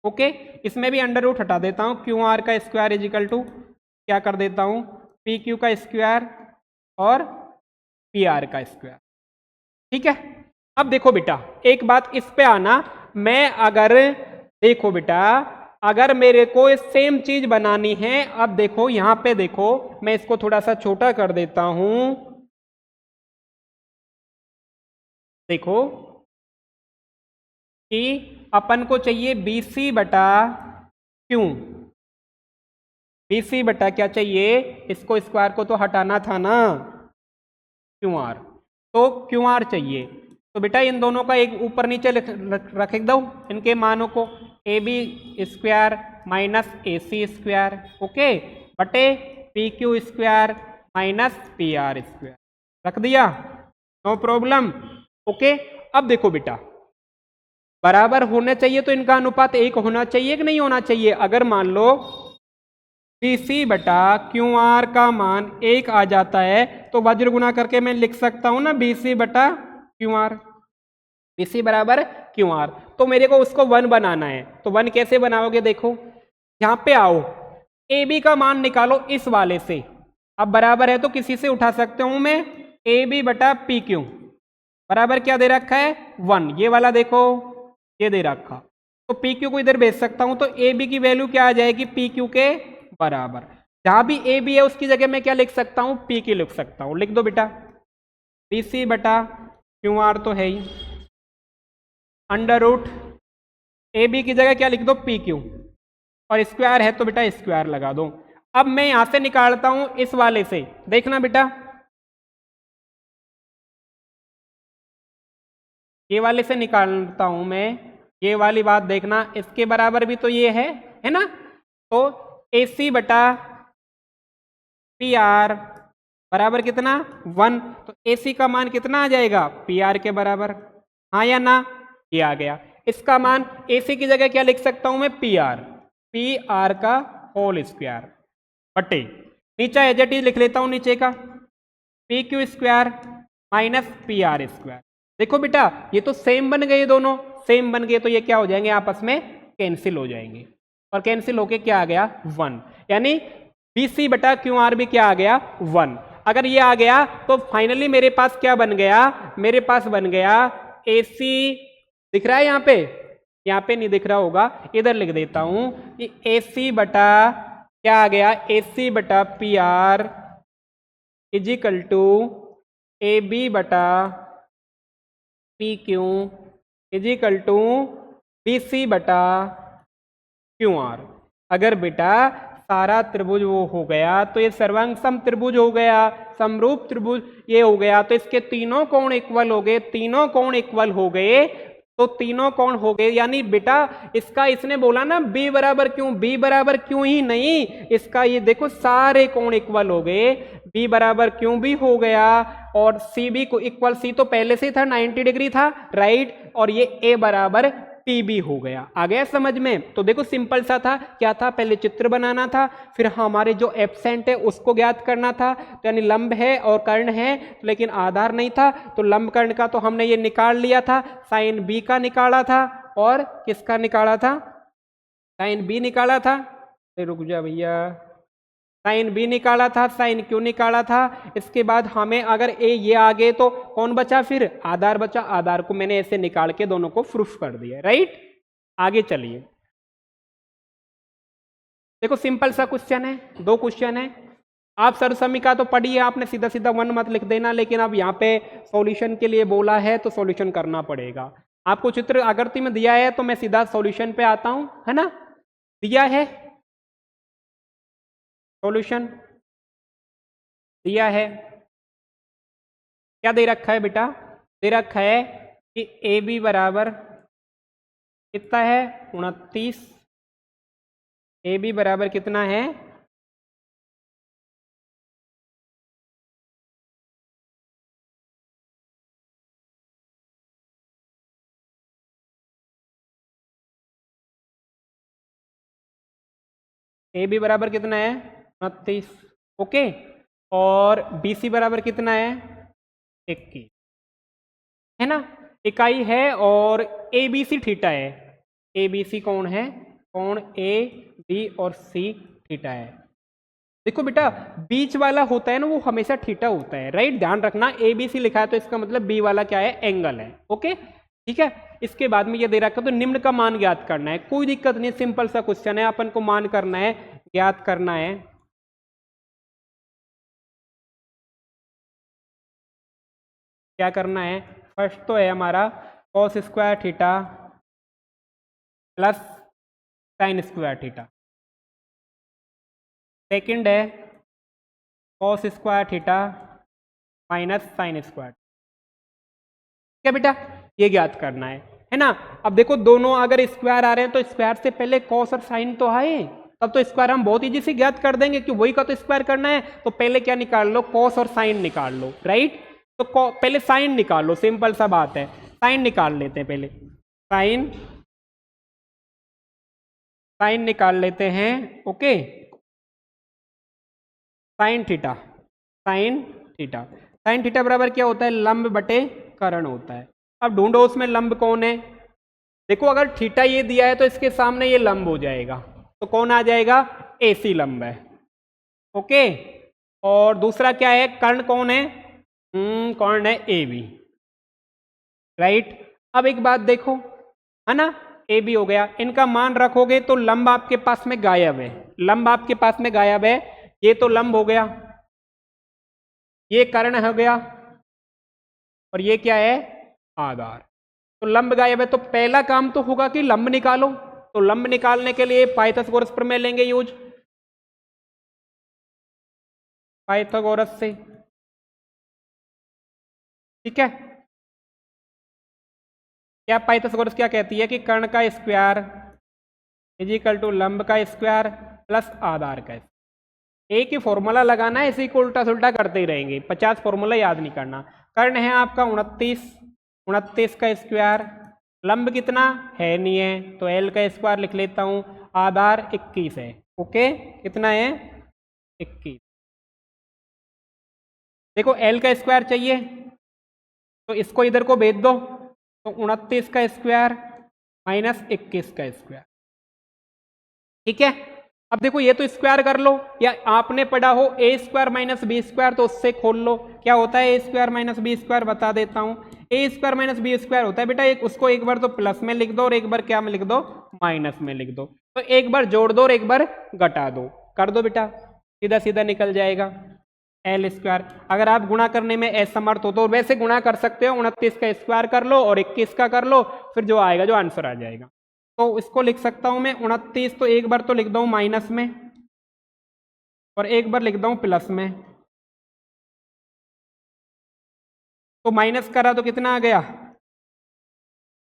ओके। इसमें भी अंडर रूट हटा देता हूं, क्यू आर का स्क्वायर इज इक्वल टू क्या कर देता हूं, पी क्यू का स्क्वायर और पी आर का स्क्वायर। ठीक है, अब देखो बेटा एक बात इस पे आना, मैं अगर देखो बेटा अगर मेरे को सेम चीज बनानी है, अब देखो यहां पे देखो मैं इसको थोड़ा सा छोटा कर देता हूं, देखो कि अपन को चाहिए बी सी बटा क्यू, बी सी बटा क्या चाहिए, इसको स्क्वायर को तो हटाना था ना, क्यू आर, तो क्यू आर चाहिए। तो बेटा इन दोनों का एक ऊपर नीचे रख दो इनके मानों को, A B square minus A C square, okay, बटे P Q square minus P R square, रख दिया, नो प्रॉब्लम, ओके। अब देखो बेटा बराबर होने चाहिए तो इनका अनुपात एक होना चाहिए कि नहीं होना चाहिए। अगर मान लो बी सी बटा क्यू आर का मान एक आ जाता है तो वज्र गुना करके मैं लिख सकता हूं ना बी सी बटा क्यू आर, बी सी बराबर क्यू आर। तो मेरे को उसको 1 बनाना है, तो 1 कैसे बनाओगे, देखो यहां पे आओ, ए बी का मान निकालो इस वाले से, अब बराबर है तो किसी से उठा सकता हूं मैं, ए बी बटा पी क्यू बराबर क्या दे रखा है 1, ये वाला देखो ये दे रखा, तो पी क्यू को इधर भेज सकता हूं, तो ए बी की वैल्यू क्या आ जाएगी, पी क्यू के बराबर। जहां भी ए बी है उसकी जगह मैं क्या लिख सकता हूं, पी क्यू लिख सकता हूं, लिख दो बेटा, बी सी बटा क्यू आर तो है ही, अंडर रूट ए बी की जगह क्या लिख दो, पी क्यू, और स्क्वायर है तो बेटा स्क्वायर लगा दो। अब मैं यहां से निकालता हूं इस वाले से, देखना बेटा ये वाले से निकालता हूं मैं, ये वाली बात देखना, इसके बराबर भी तो ये है ना। तो ए सी बटा पी आर बराबर कितना 1, तो ए सी का मान कितना आ जाएगा, पी आर के बराबर, हाँ या ना, ये आ गया। इसका मान ए सी की जगह क्या लिख सकता हूं मैं, पी आर का होल स्क्वायर बटे नीचे एज इट इज लिख लेता हूं नीचे का, P Q square minus P R square. देखो बेटा ये तो सेम बन गए, दोनों सेम बन गए, तो ये क्या हो जाएंगे, आपस में कैंसिल हो जाएंगे, और कैंसिल होके क्या आ गया 1, यानी बी सी बटा क्यू आर भी क्या आ गया 1। अगर ये आ गया तो फाइनली मेरे पास क्या बन गया, मेरे पास बन गया ए सी दिख रहा है यहाँ पे नहीं दिख रहा होगा, इधर लिख देता हूं कि AC बटा क्या आ गया, AC बटा PR इजिकल टू AB बटा PQ इजिकल टू BC बटा QR। अगर बेटा सारा त्रिभुज वो हो गया तो ये सर्वांग सम त्रिभुज हो गया, समरूप त्रिभुज ये हो गया, तो इसके तीनों कोण इक्वल हो गए, तीनों कोण इक्वल हो गए, तो तीनों कोण हो गए, यानी बेटा इसका इसने बोला ना B बराबर क्यों, B बराबर क्यों ही नहीं, इसका ये देखो सारे कोण इक्वल हो गए, B बराबर क्यों भी हो गया, और C भी को इक्वल, C तो पहले से था 90 डिग्री था, राइट, और ये A बराबर PB हो गया। आ गया समझ में? तो देखो सिंपल सा था, क्या था, पहले चित्र बनाना था, फिर हमारे जो एब्सेंट है उसको ज्ञात करना था, तो यानी लंब है और कर्ण है लेकिन आधार नहीं था, तो लंब कर्ण का तो हमने ये निकाल लिया था, साइन B का निकाला था, और किसका निकाला था, साइन B निकाला था, रुक जा भैया, साइन B निकाला था, साइन Q निकाला था। इसके बाद हमें अगर ये आ गए तो कौन बचा, फिर आधार बचा, आधार को मैंने ऐसे निकाल के दोनों को प्रूफ कर दिया, राइट। आगे चलिए, देखो सिंपल सा क्वेश्चन है, 2 क्वेश्चन है, आप सरसमीका तो पढ़िए, आपने सीधा सीधा 1 मत लिख देना, लेकिन अब यहाँ पे सॉल्यूशन के लिए बोला है तो सॉल्यूशन करना पड़ेगा। आपको चित्र आकृति में दिया है तो मैं सीधा सॉल्यूशन पे आता हूं, है ना, दिया है सॉल्यूशन, दिया है, क्या दे रखा है बेटा, दे रखा है कि AB बराबर कितना है 29, AB बराबर कितना है, AB बराबर कितना है 29, ओके, और BC बराबर कितना है 21, है ना, इकाई है, और ABC थीटा है, ABC कौन है, कौन A B और C थीटा है। देखो बेटा बीच वाला होता है ना वो हमेशा थीटा होता है, राइट, ध्यान रखना, ABC लिखा है तो इसका मतलब B वाला क्या है, एंगल है, ओके, ठीक है। इसके बाद में ये दे रखा है तो निम्न का मान ज्ञात करना है, कोई दिक्कत नहीं, सिंपल सा क्वेश्चन है, अपन को मान करना है, ज्ञात करना है, क्या करना है, फर्स्ट तो है हमारा cos square theta plus sine square theta, second है cos square theta minus sine square, क्या बेटा, ये ज्ञात करना है ना। अब देखो दोनों अगर स्क्वायर आ रहे हैं तो स्क्वायर से पहले कॉस और साइन तो आए, तब तो स्क्वायर हम बहुत इजी से ज्ञात कर देंगे कि वही का तो स्क्वायर करना है, तो पहले क्या निकाल लो, कॉस और साइन निकाल लो, राइट, तो पहले साइन निकाल लो, सिंपल सा बात है, साइन निकाल लेते हैं पहले, साइन निकाल लेते हैं, okay, sine theta, sine theta बराबर क्या होता है, लंब बटे कर्ण होता है। अब ढूंढो उसमें लंब कौन है, देखो अगर थीटा ये दिया है तो इसके सामने ये लंब हो जाएगा, तो कौन आ जाएगा, AC लंब है, ओके, और दूसरा क्या है, कर्ण कौन है, कर्ण है AB, राइट। अब एक बात देखो, है ना, AB हो गया, इनका मान रखोगे तो लंब आपके पास में गायब है, लंब आपके पास में गायब है, ये तो लंब हो गया, ये कर्ण हो गया, और ये क्या है, आधार, तो लंब गायब है, तो पहला काम तो होगा कि लंब निकालो, तो लंब निकालने के लिए पाइथागोरस प्रमेय लेंगे यूज, पाइथागोरस से, ठीक है, क्या पाइथागोरस क्या कहती है कि कर्ण का स्क्वायर इज इक्वल टू लंब का स्क्वायर प्लस आधार का, एक ही फॉर्मूला लगाना है, इसी को उल्टा सुल्टा करते ही रहेंगे, 50 फॉर्मूला याद नहीं करना। कर्ण है आपका 29 का स्क्वायर, लंब कितना है नहीं है तो L का स्क्वायर लिख लेता हूं, आधार 21 है, ओके, कितना है 21, देखो L का स्क्वायर चाहिए तो इसको इधर को भेज दो, तो 29 का स्क्वायर माइनस 21 का स्क्वायर, ठीक है। अब देखो ये तो स्क्वायर कर लो, या आपने पढ़ा हो ए स्क्वायर माइनस बी स्क्वायर, तो उससे खोल लो क्या होता है ए स्क्वायर माइनस बी स्क्वायर, बता देता हूं, ए स्क्वायर माइनस बी स्क्वायर होता है बेटा, एक उसको एक बार तो प्लस में लिख दो और एक बार क्या में लिख दो, माइनस में लिख दो। तो एक बार जोड़ दो और एक बार घटा दो, कर दो बेटा, सीधा सीधा निकल जाएगा एल स्क्वायर। अगर आप गुणा करने में असमर्थ हो तो वैसे गुणा कर सकते हो, 29 का स्क्वायर कर लो और 21 का कर लो, फिर जो आएगा जो आंसर आ जाएगा। तो इसको लिख सकता हूं मैं 29, तो एक बार तो लिख दो माइनस में और एक बार लिख दो प्लस में। तो माइनस करा तो कितना आ गया,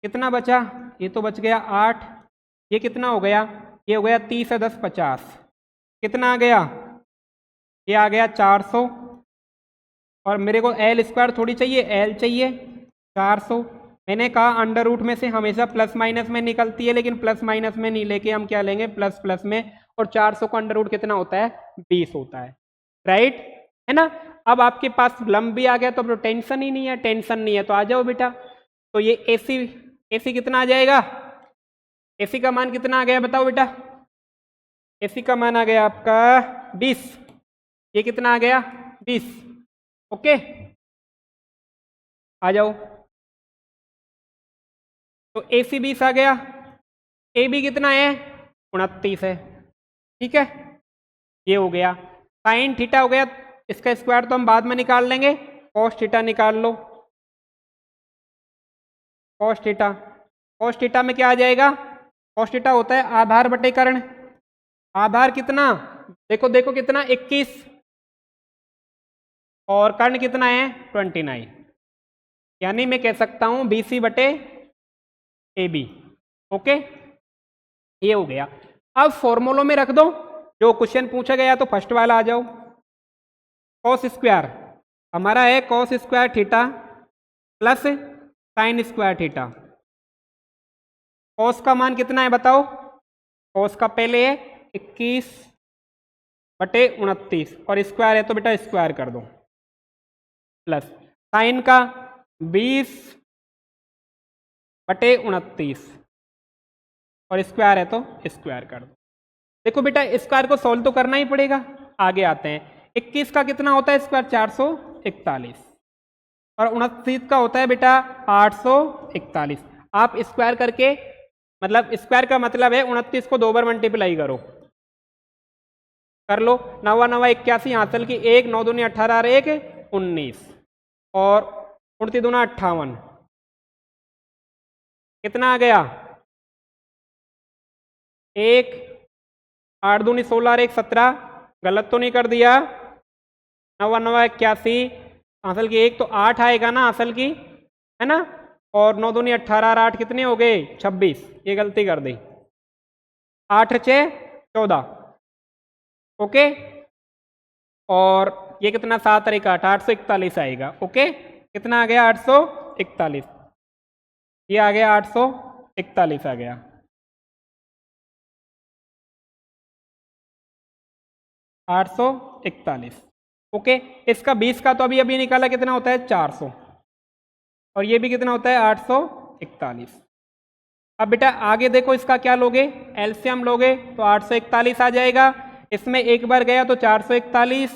कितना बचा, ये तो बच गया 8, ये कितना हो गया, ये हो गया 30 है 10 50, कितना आ गया, ये आ गया 400। और मेरे को एल स्क्वायर थोड़ी चाहिए, एल चाहिए 400। मैंने कहा अंडर रूट में से हमेशा प्लस माइनस में निकलती है, लेकिन प्लस माइनस में नहीं लेके हम क्या लेंगे, प्लस प्लस में। और 400 का अंडर रूट कितना होता है, 20 होता है, राइट है ना। अब आपके पास लंब भी आ गया तो टेंशन ही नहीं है, टेंशन नहीं है तो आ जाओ बेटा। तो ये एसी कितना आ जाएगा, एसी का मान कितना आ गया बताओ बेटा, एसी का मान आ गया आपका 20, ये कितना आ गया 20, ओके आ जाओ। तो AC 20 आ गया, AB कितना है 29 है, ठीक है ये हो गया। साइन थीटा हो गया, इसका स्क्वायर तो हम बाद में निकाल लेंगे, कॉस थीटा निकाल लो, कॉस थीटा, कॉस थीटा में क्या आ जाएगा, कॉस थीटा होता है आधार बटे कर्ण, आधार कितना, देखो देखो कितना 21 और कर्ण कितना है 29, यानी मैं कह सकता हूं BC बटे AB, ओके ये हो गया। अब फॉर्मूलों में रख दो, जो क्वेश्चन पूछा गया तो फर्स्ट वाला आ जाओ, कॉस स्क्वायर हमारा है cos square theta plus sine square theta. Cos का मान कितना है बताओ, कॉस का पहले है 21 बटे 29 और स्क्वायर है तो बेटा स्क्वायर कर दो, प्लस साइन का 20 बटे 29 और स्क्वायर है तो स्क्वायर कर दो। देखो बेटा स्क्वायर को सॉल्व तो करना ही पड़ेगा, आगे आते हैं। 21 का कितना होता है स्क्वायर 441 और 29 का होता है बेटा 841। आप स्क्वायर करके, मतलब स्क्वायर का मतलब है 29 को 2 बार मल्टीप्लाई करो, कर लो, 9 9 81 हासिल की 1 9 दूनी 18 और 1 19 और 29 दूना 58, कितना आ गया 1 8 दूनी 16 और 1 17, गलत तो नहीं कर दिया, 9 9 81 हासिल की 1 तो 8 आएगा ना हासिल की, है ना, और 9 दूनी 18 और 8 कितने हो गए 26, ये गलती कर दी, 8 6 14, ओके और ये कितना 7 और 1 8 841 आएगा, ओके कितना आ गया 841, ये आ गया 841 आ गया। आठ सौ 41, ओके। इसका 20 का तो अभी अभी निकाला, कितना होता है 400 और ये भी कितना होता है 841। अब बेटा आगे देखो इसका क्या लोगे, एलसीएम लोगे तो 841 आ जाएगा, इसमें एक बार गया तो 441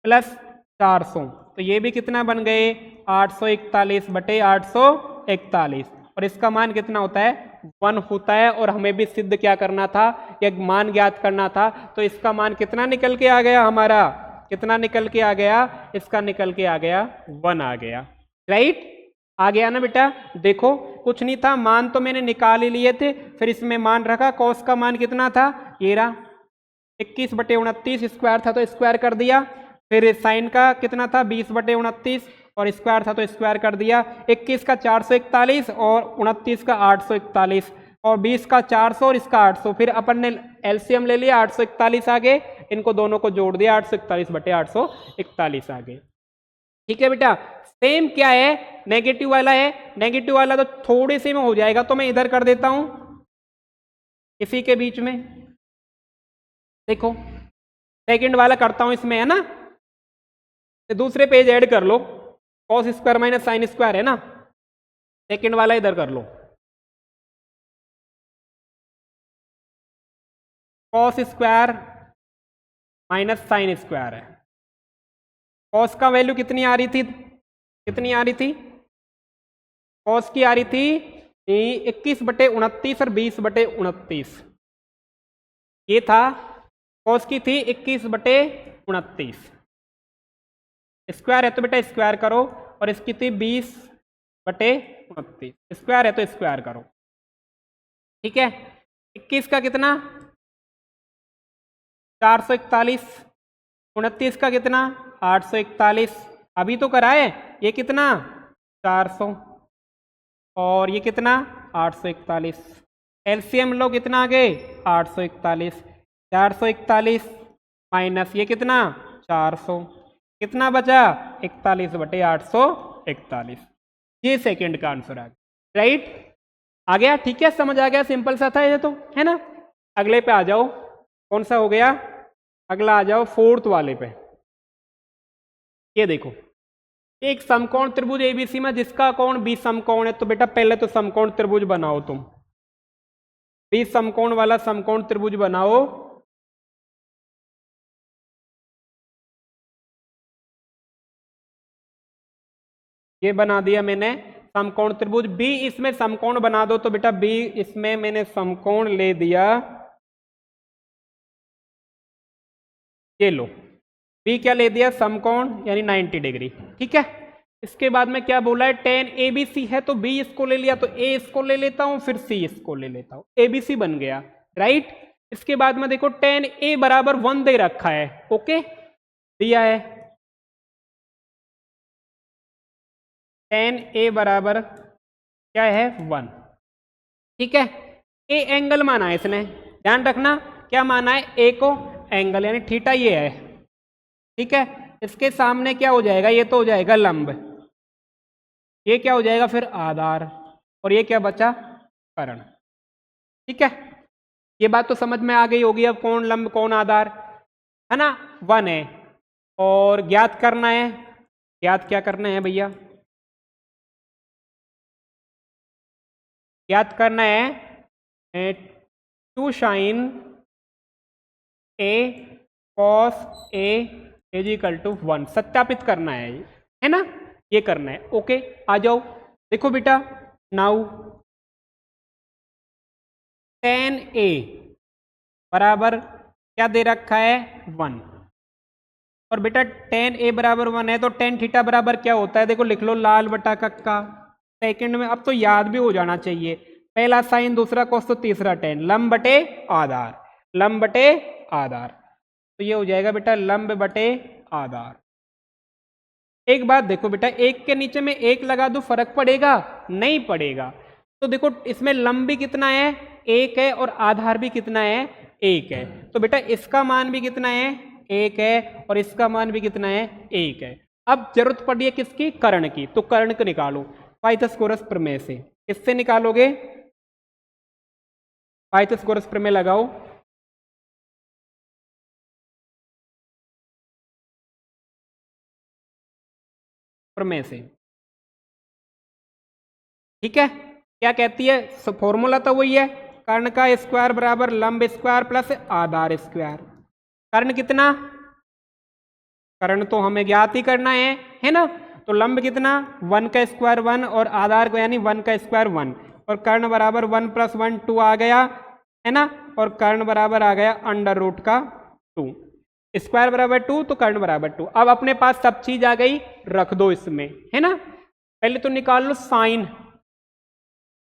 प्लस 400, तो ये भी कितना बन गए 841 बटे 841 और इसका मान कितना होता है 1 होता है। और हमें भी सिद्ध क्या करना था, एक मान ज्ञात करना था, तो इसका मान कितना निकल के आ गया हमारा, कितना निकल के आ गया, इसका निकल के आ गया 1 आ गया, राइट आ गया ना बेटा। देखो कुछ नहीं था, मान तो मैंने निकाल ही लिए थे, फिर इसमें मान रखा, कॉस का मान कितना था ये रहा 21 बटे 29, स्क्वायर था तो स्क्वायर कर दिया, फिर साइन का कितना था 20 बटे 29 और स्क्वायर था तो स्क्वायर कर दिया, 21 का 441 और 29 का 841 और 20 का 400 और इसका 800, फिर अपन ने एलसीएम ले लिया 841 आ गए, इनको दोनों को जोड़ दिया 841 बटे 841 आ गए, ठीक है बेटा। सेम क्या है, नेगेटिव वाला है, नेगेटिव वाला तो थोड़े से में हो जाएगा, तो मैं इधर कर देता हूं इसी के बीच में, देखो सेकंड वाला करता हूं इसमें, है ना, तो दूसरे पेज ऐड कर लो, cos square minus sine square है ना, सेकंड वाला इधर कर लो, cos square minus sine square है, कॉस का वैल्यू कितनी आ रही थी, कितनी आ रही थी कॉस की आ रही थी 21/29 और 20/29, ये था कॉस की थी 21/29, स्क्वायर है तो बेटा स्क्वायर करो, और इसकी थी 20/29, स्क्वायर है तो स्क्वायर करो, ठीक है। 21 का कितना 441, 29 का कितना 841, अभी तो कराए, ये कितना 400 और ये कितना 841, एलसीएम लो कितना आ गए 841, 441 माइनस ये कितना 400, कितना बचा 41/841, ये सेकंड का आंसर आ गया, राइट। आ गया, ठीक है, समझ आ गया, सिंपल सा था ये तो, है ना। अगले पे आ जाओ, कौन सा हो गया, अगला आ जाओ फोर्थ वाले पे। ये देखो, एक समकोण त्रिभुज एबीसी में जिसका कोण 20 समकोण है, तो बेटा पहले तो समकोण त्रिभुज बनाओ तुम, 20 समकोण वाला समकोण त्रिभुज बनाओ। ये बना दिया मैंने समकोण त्रिभुज, बी इसमें समकोण बना दो, तो बेटा बी इसमें मैंने समकोण ले दिया, ये लो बी क्या ले दिया समकोण यानी 90 डिग्री, ठीक है। इसके बाद में क्या बोला है, tan ABC है तो B इसको ले लिया, तो A इसको ले लेता हूं, फिर C इसको ले लेता हूं, ABC बन गया, राइट। इसके बाद में देखो tan A बराबर 1 दे रखा है, ओके दिया है, tan A बराबर क्या है 1, ठीक है। A एंगल माना है इसने, ध्यान रखना क्या माना है, A को एंगल यानी थीटा ये है, ठीक है। इसके सामने क्या हो जाएगा, ये तो हो जाएगा लंब, ये क्या हो जाएगा फिर आधार, और ये क्या बचा कर्ण, ठीक है। ये बात तो समझ में आ गई होगी, अब कौन लंब कौन आधार है ना, 1 है, और ज्ञात करना है, ज्ञात क्या करना है भैया, ज्ञात करना है 2 sin A cos A is equal to 1, सत्यापित करना है ना, ये करना है, ओके। आ जाओ, देखो बेटा नाउ tan A बराबर क्या दे रखा है 1, और बेटा tan A बराबर 1 है तो tan थीटा बराबर क्या होता है, देखो लिख लो लाल बटा कक्का, सेकंड में अब तो याद भी हो जाना चाहिए, पहला साइन दूसरा कोस तो तीसरा tan, लंब बटे आधार, लंब बटे आधार, तो ये हो जाएगा बेटा लंब बटे आधार। एक बात देखो बेटा, एक के नीचे में एक लगा दो फर्क पड़ेगा, नहीं पड़ेगा, तो देखो इसमें लंब भी कितना है 1 है, और आधार भी कितना है 1 है, तो बेटा इसका मान भी कितना है 1 है, और इसका मान भी कितना है 1 है। अब जरूरत पड़ी है किसकी, कर्ण की, तो कर्ण को निकालो पाइथागोरस प्रमेय से, किससे निकालोगे, पाइथागोरस प्रमेय लगाओ, प्रमेय से, ठीक है। क्या कहती है, फॉर्मूला तो वही है, कर्ण का स्क्वायर बराबर लंब स्क्वायर प्लस आधार स्क्वायर, कर्ण कितना, कर्ण तो हमें ज्ञात ही करना है ना, तो लंब कितना 1 का स्क्वायर 1, और आधार को यानी 1 का स्क्वायर 1, और कर्ण बराबर 1 + 1 2 आ गया है ना, और कर्ण बराबर आ गया √2, स्क्वायर बराबर 2 तो कर्ण बराबर 2। अब अपने पास सब चीज आ गई, रख दो इसमें, है ना। पहले तो निकाल लो साइन,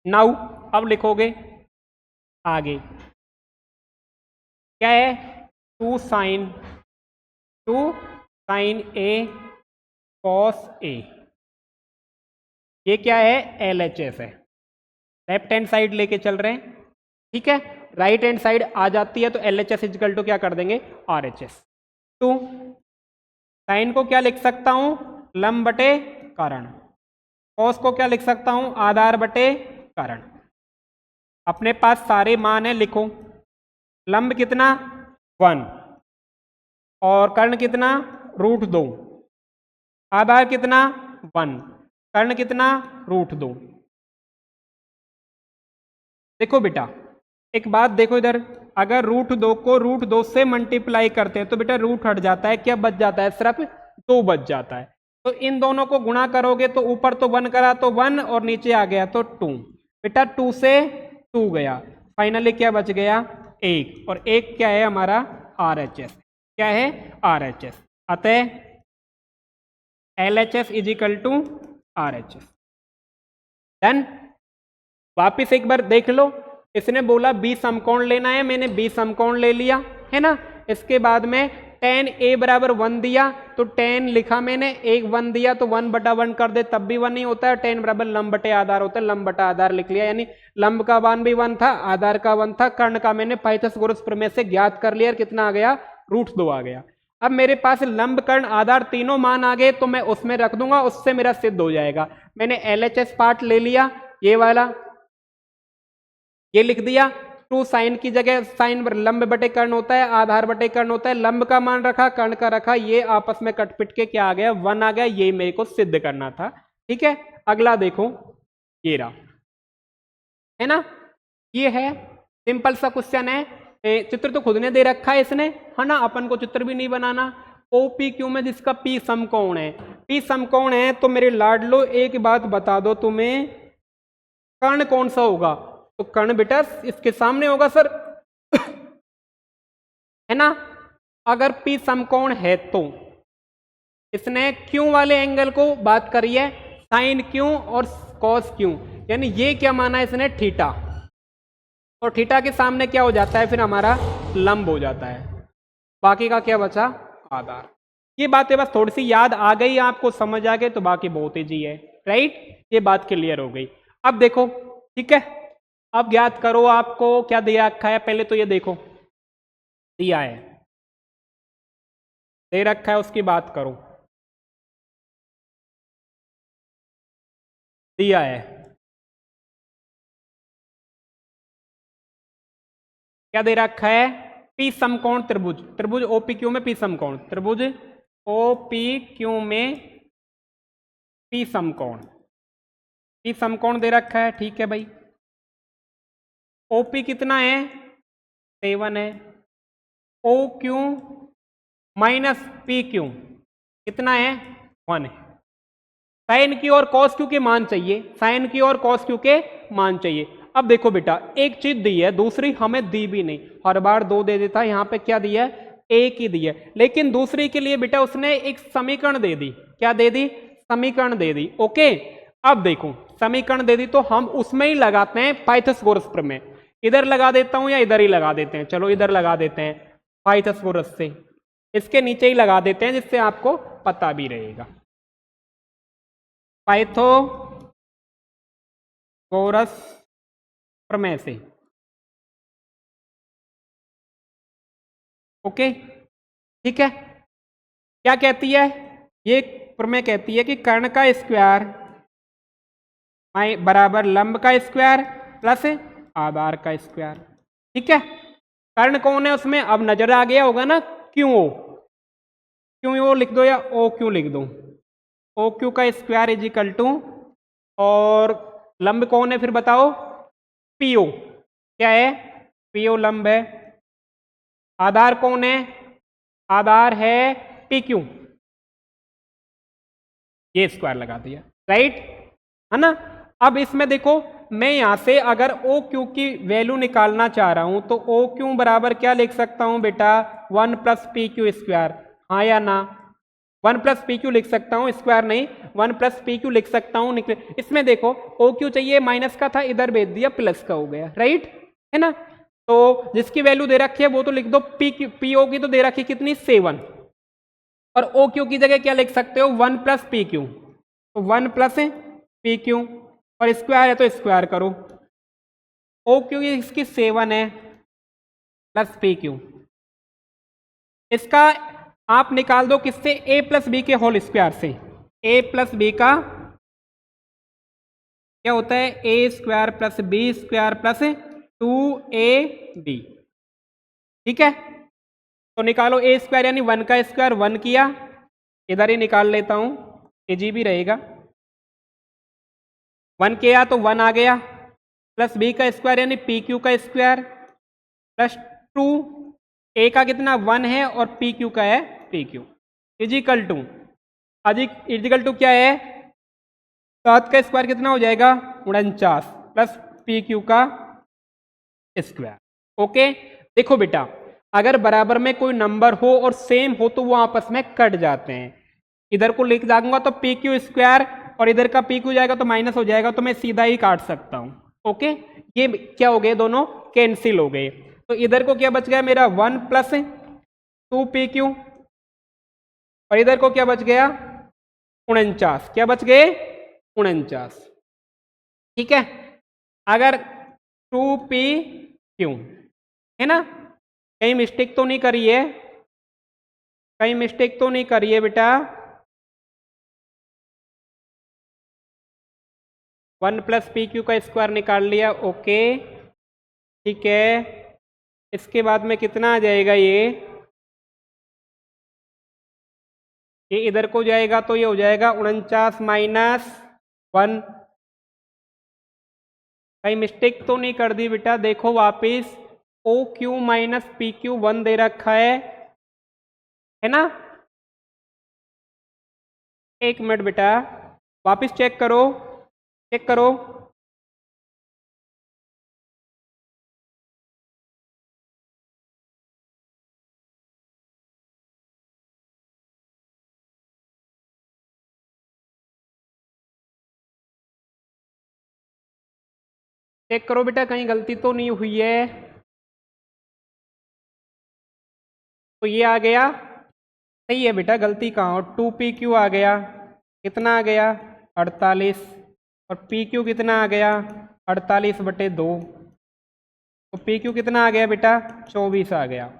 नाउ अब लिखोगे आगे क्या है 2 sin A cos A, ये क्या है LHS है, लेफ्ट हैंड साइड लेके चल रहे हैं, ठीक है। राइट हैंड साइड आ जाती है तो LHS इक्वल टू क्या कर देंगे RHS। 2 साइन को क्या लिख सकता हूं, लंब बटे कर्ण, कॉस को क्या लिख सकता हूं, आधार बटे कर्ण। अपने पास सारे मान है, लिखो लंब कितना 1, और कर्ण कितना √2, आधार कितना 1, कर्ण कितना √2। देखो बेटा एक बात देखो इधर, अगर √2 को √2 से मल्टीप्लाई करते हैं तो बेटा रूट हट जाता है, क्या बच जाता है, सिर्फ 2 बच जाता है, तो इन दोनों को गुणा करोगे तो ऊपर तो 1 करा तो 1 और नीचे आ गया तो 2। बेटा 2 से 2 गया, फाइनली क्या बच गया 1, और 1 क्या है हमारा RHS। क्या है RHS। अतः LHS is equal to RHS। Done. वापिस एक बार देख लो, इसने बोला B समकोण लेना है, मैंने B समकोण ले लिया है ना। इसके बाद में tan A बराबर 1 दिया तो tan लिखा मैंने, 1 दिया तो 1/1 कर दे तब भी 1 ही होता है। tan बराबर लंब बटे आधार होता है, लंब बटा आधार लिख लिया, यानी लंब का मान भी 1 था, आधार का 1 था, कर्ण का मैंने पाइथागोरस प्रमेय से ज्ञात कर लिया, कितना आ गया √2 आ गया। अब मेरे पास लंब कर्ण आधार तीनों मान आ गए तो मैं उसमें रख दूंगा, उससे मेरा सिद्ध हो जाएगा। मैंने LHS पार्ट ले लिया, ये वाला ये लिख दिया, 2 साइन की जगह साइन लंब बटे कर्ण होता है, आधार बटे कर्ण होता है, लंब का मान रखा, कर्ण का रखा, ये आपस में कटपिट के क्या आ गया 1 आ गया, ये मेरे को सिद्ध करना था। ठीक है, अगला देखो, ये रहा है ना, ये है सिंपल सा क्वेश्चन है। चित्र तो खुद ने दे रखा है इसने, है ना, अपन को चित्र भी नहीं बनाना। OPQ में जिसका P समकोण है, P समकोण है तो मेरे लाडलो एक बात बता दो तुम्हें, कर्ण कौन सा होगा? तो कर्ण बेटा इसके सामने होगा सर है ना। अगर P समकोण है तो इसने Q वाले एंगल को बात करी है, साइन Q और कॉस Q, यानी ये क्या माना है इसने थीटा, और थीटा के सामने क्या हो जाता है फिर हमारा लंब हो जाता है, बाकी का क्या बचा आधार। ये बातें बस थोड़ी सी याद आ गई, आपको समझ आ गए तो बाकी बहुत ईजी है, राइट। ये बात क्लियर हो गई। अब देखो, ठीक है, अब ज्ञात करो आपको क्या दिया रखा है। पहले तो ये देखो दिया है, दे रखा है, उसकी बात करो। दिया है क्या दे रखा है, P समकोण त्रिभुज, त्रिभुज OPQ में P समकोण, त्रिभुज OPQ में P समकोण, P समकोण दे रखा है, ठीक है भाई। OP कितना है 7 है, OQ माइनस PQ कितना है 1 है। साइन की और कॉस क्यू के मान चाहिए, साइन की और कॉस क्यू के मान चाहिए। अब देखो बेटा, एक चीज दी है, दूसरी हमें दी भी नहीं, हर बार 2 दे देता, यहाँ पे क्या दिया है 1 ही दिया है, लेकिन दूसरी के लिए बेटा उसने एक समीकरण दे दी। क्या दे दी? समीकरण दे दी। ओके, अब देखो समीकरण दे दी तो हम उसमें ही लगाते हैं पाइथागोरस प्रमेय। इधर लगा देता हूं या इधर ही लगा देते हैं? चलो इधर लगा देते हैं, पाइथागोरस से इसके नीचे ही लगा देते हैं, जिससे आपको पता भी रहेगा। पाइथागोरस प्रमेय से, ओके, ठीक है। क्या कहती है ये प्रमेय? कहती है कि कर्ण का स्क्वायर बराबर लंब का स्क्वायर प्लस आधार का स्क्वायर। ठीक है, कर्ण कौन है उसमें? अब नजर आ गया होगा ना, क्यों ओ लिख दो या OQ लिख दो, OQ का स्क्वायर इज इक्वल टू, और लंब कौन है फिर बताओ? PO। क्या है? PO लंब है। आधार कौन है? आधार है PQ, ये स्क्वायर लगा दिया, राइट, है ना। अब इसमें देखो, मैं यहां से अगर OQ की वैल्यू निकालना चाह रहा हूं तो OQ बराबर क्या लिख सकता हूं बेटा? 1 प्लस PQ स्क्वायर, हाँ या ना? 1 प्लस PQ लिख सकता हूं, स्क्वायर नहीं, 1 प्लस PQ लिख सकता हूं। इसमें देखो OQ चाहिए माइनस का था, इधर भेज दिया प्लस का हो गया, राइट, है ना। तो जिसकी वैल्यू दे रखी है वो तो लिख दो, PO की तो दे रखी कितनी 7, और OQ की जगह क्या लिख सकते हो? 1 प्लस PQ, तो 1 प्लस PQ, और स्क्वायर है तो स्क्वायर करो। OQ इसकी 7 है प्लस PQ, इसका आप निकाल दो किससे? A प्लस बी के होल स्क्वायर से। A प्लस बी का क्या होता है? A square plus B square plus 2AB। ठीक है, तो निकालो A स्क्वायर यानी 1 का स्क्वायर, 1 किया, इधर ही निकाल लेता हूं, इजी भी रहेगा। 1 किया तो 1 आ गया, प्लस B का स्क्वायर यानी PQ का स्क्वायर प्लस 2, A का कितना 1 है और PQ का है PQ, is equal to, is equal to क्या है, 7 का स्क्वायर कितना हो जाएगा 49 प्लस पी क्यू का स्क्वायर। ओके, देखो बेटा अगर बराबर में कोई नंबर हो और सेम हो तो वो आपस में कट जाते हैं। इधर को लिख जाऊंगा तो पी क्यू स्क्वायर और इधर का पी क्यू जाएगा तो माइनस हो जाएगा, तो मैं सीधा ही काट सकता हूं। ओके, ये क्या हो गए, दोनों कैंसिल हो गए। तो इधर को क्या बच गया मेरा 1 प्लस 2 पी क्यू और इधर को क्या बच गया 49, क्या बच गए 49। ठीक है, अगर 2 पी क्यू है ना, कहीं मिस्टेक तो नहीं करी है, कहीं मिस्टेक तो नहीं करी है बेटा। 1 प्लस पी क्यू का स्क्वायर निकाल लिया। ओके ठीक है, इसके बाद में कितना आ जाएगा, ये इधर को जाएगा तो ये हो जाएगा 49 माइनस 1। कहीं मिस्टेक तो नहीं कर दी बेटा, देखो वापिस O Q minus P Q 1 दे रखा है ना। एक मिनट बेटा, वापिस चेक करो, चेक करो। चेक करो बेटा, कहीं गलती तो नहीं हुई है। तो ये आ गया, सही है बेटा, गलती कहाँ हो। 2 पी क्यू आ गया, कितना आ गया 48, और पी क्यू कितना आ गया 48/2। तो पी क्यू कितना आ गया बेटा 24 आ गया।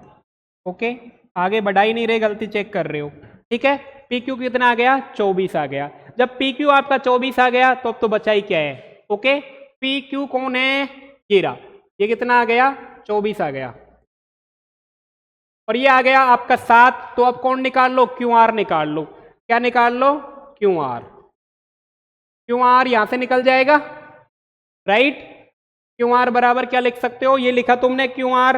ओके, आगे बढ़ा ही नहीं रहे, गलती चेक कर रहे हो। ठीक है, पी क्यू कितना आ गया 24 आ गया। जब पी क्यू आपका 24 आ गया तो अब तो बचा ही क्या है। ओके, पी क्यू कौन है, ये कितना आ गया 24 आ गया, और ये आ गया आपका 7। तो अब कौन निकाल लो, क्यू आर निकाल लो। क्या निकाल लो, क्यू आर। क्यू आर यहां से निकल जाएगा, राइट। क्यू आर बराबर क्या लिख सकते हो, ये लिखा तुमने क्यू आर,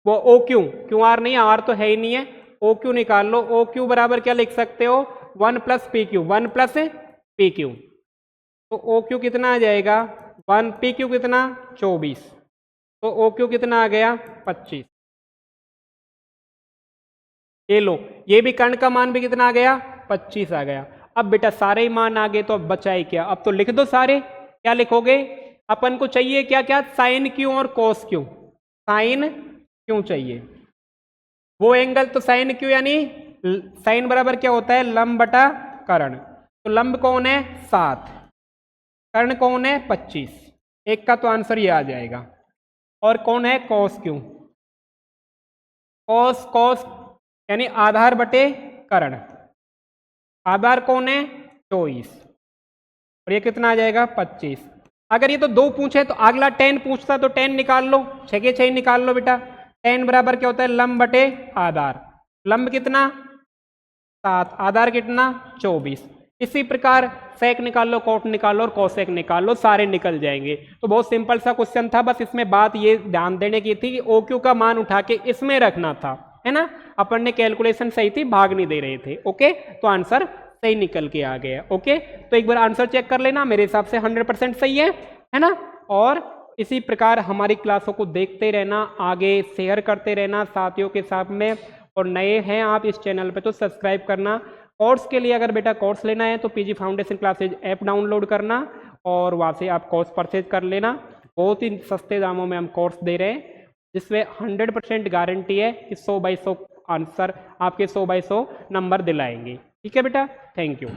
वो ओ क्यू, क्यू आर नहीं, आर तो है ही नहीं है, ओ क्यू निकाल लो। ओ क्यू बराबर क्या लिख सकते हो 1 plus P Q, 1 plus P Q. तो ओ क्यू कितना आ जाएगा 1, पी क्यू कितना 24, तो ओ क्यू कितना आ गया 25। ये लो, ये भी कर्ण का मान भी कितना आ गया 25 आ गया। अब बेटा सारे ही मान आ गए तो अब बचा ही क्या, अब तो लिख दो सारे। क्या लिखोगे, अपन को चाहिए क्या क्या, साइन क्यू और कोस क्यू। साइन क्यू चाहिए, वो एंगल तो साइन क्यू, यानी साइन बराबर क्या होता है लंब बटा कर्ण। तो लंब कौन है 7, कर्ण कौन है 25, एक का तो आंसर ये आ जाएगा। और कौन है कॉस क्यू, कॉस कॉस यानी आधार बटे कर्ण, आधार कौन है 24, और ये कितना आ जाएगा 25। अगर ये तो 2 पूछे तो अगला 10 पूछता तो 10 निकाल लो, 6 के 6 निकाल लो बेटा। 10 बराबर क्या होता है लंब बटे आधार, लंब कितना 7, आधार कितना 24। इसी प्रकार सेक निकाल लो, कोट निकाल लो और कोसेक निकाल लो, सारे निकल जाएंगे। तो बहुत सिंपल सा क्वेश्चन था, बस इसमें बात ये ध्यान देने की थी कि ओ क्यू का मान उठा के इसमें रखना था, है ना। अपन ने कैलकुलेशन सही थी, भाग नहीं दे रहे थे। ओके, तो आंसर सही निकल के आ गया। ओके, तो एक बार आंसर चेक कर लेना, मेरे हिसाब से 100% सही है ना। और इसी प्रकार हमारी क्लासों को देखते रहना, आगे शेयर करते रहना साथियों के साथ में, और नए हैं आप इस चैनल पे तो सब्सक्राइब करना। कोर्स के लिए अगर बेटा कोर्स लेना है तो PG foundation classes app download करना और वहाँ से आप कोर्स परचेज कर लेना। बहुत ही सस्ते दामों में हम कोर्स दे रहे हैं, जिसमें 100% गारंटी है कि 100/100 आंसर आपके 100/100 नंबर दिलाएंगे। ठीक है बेटा, थैंक यू।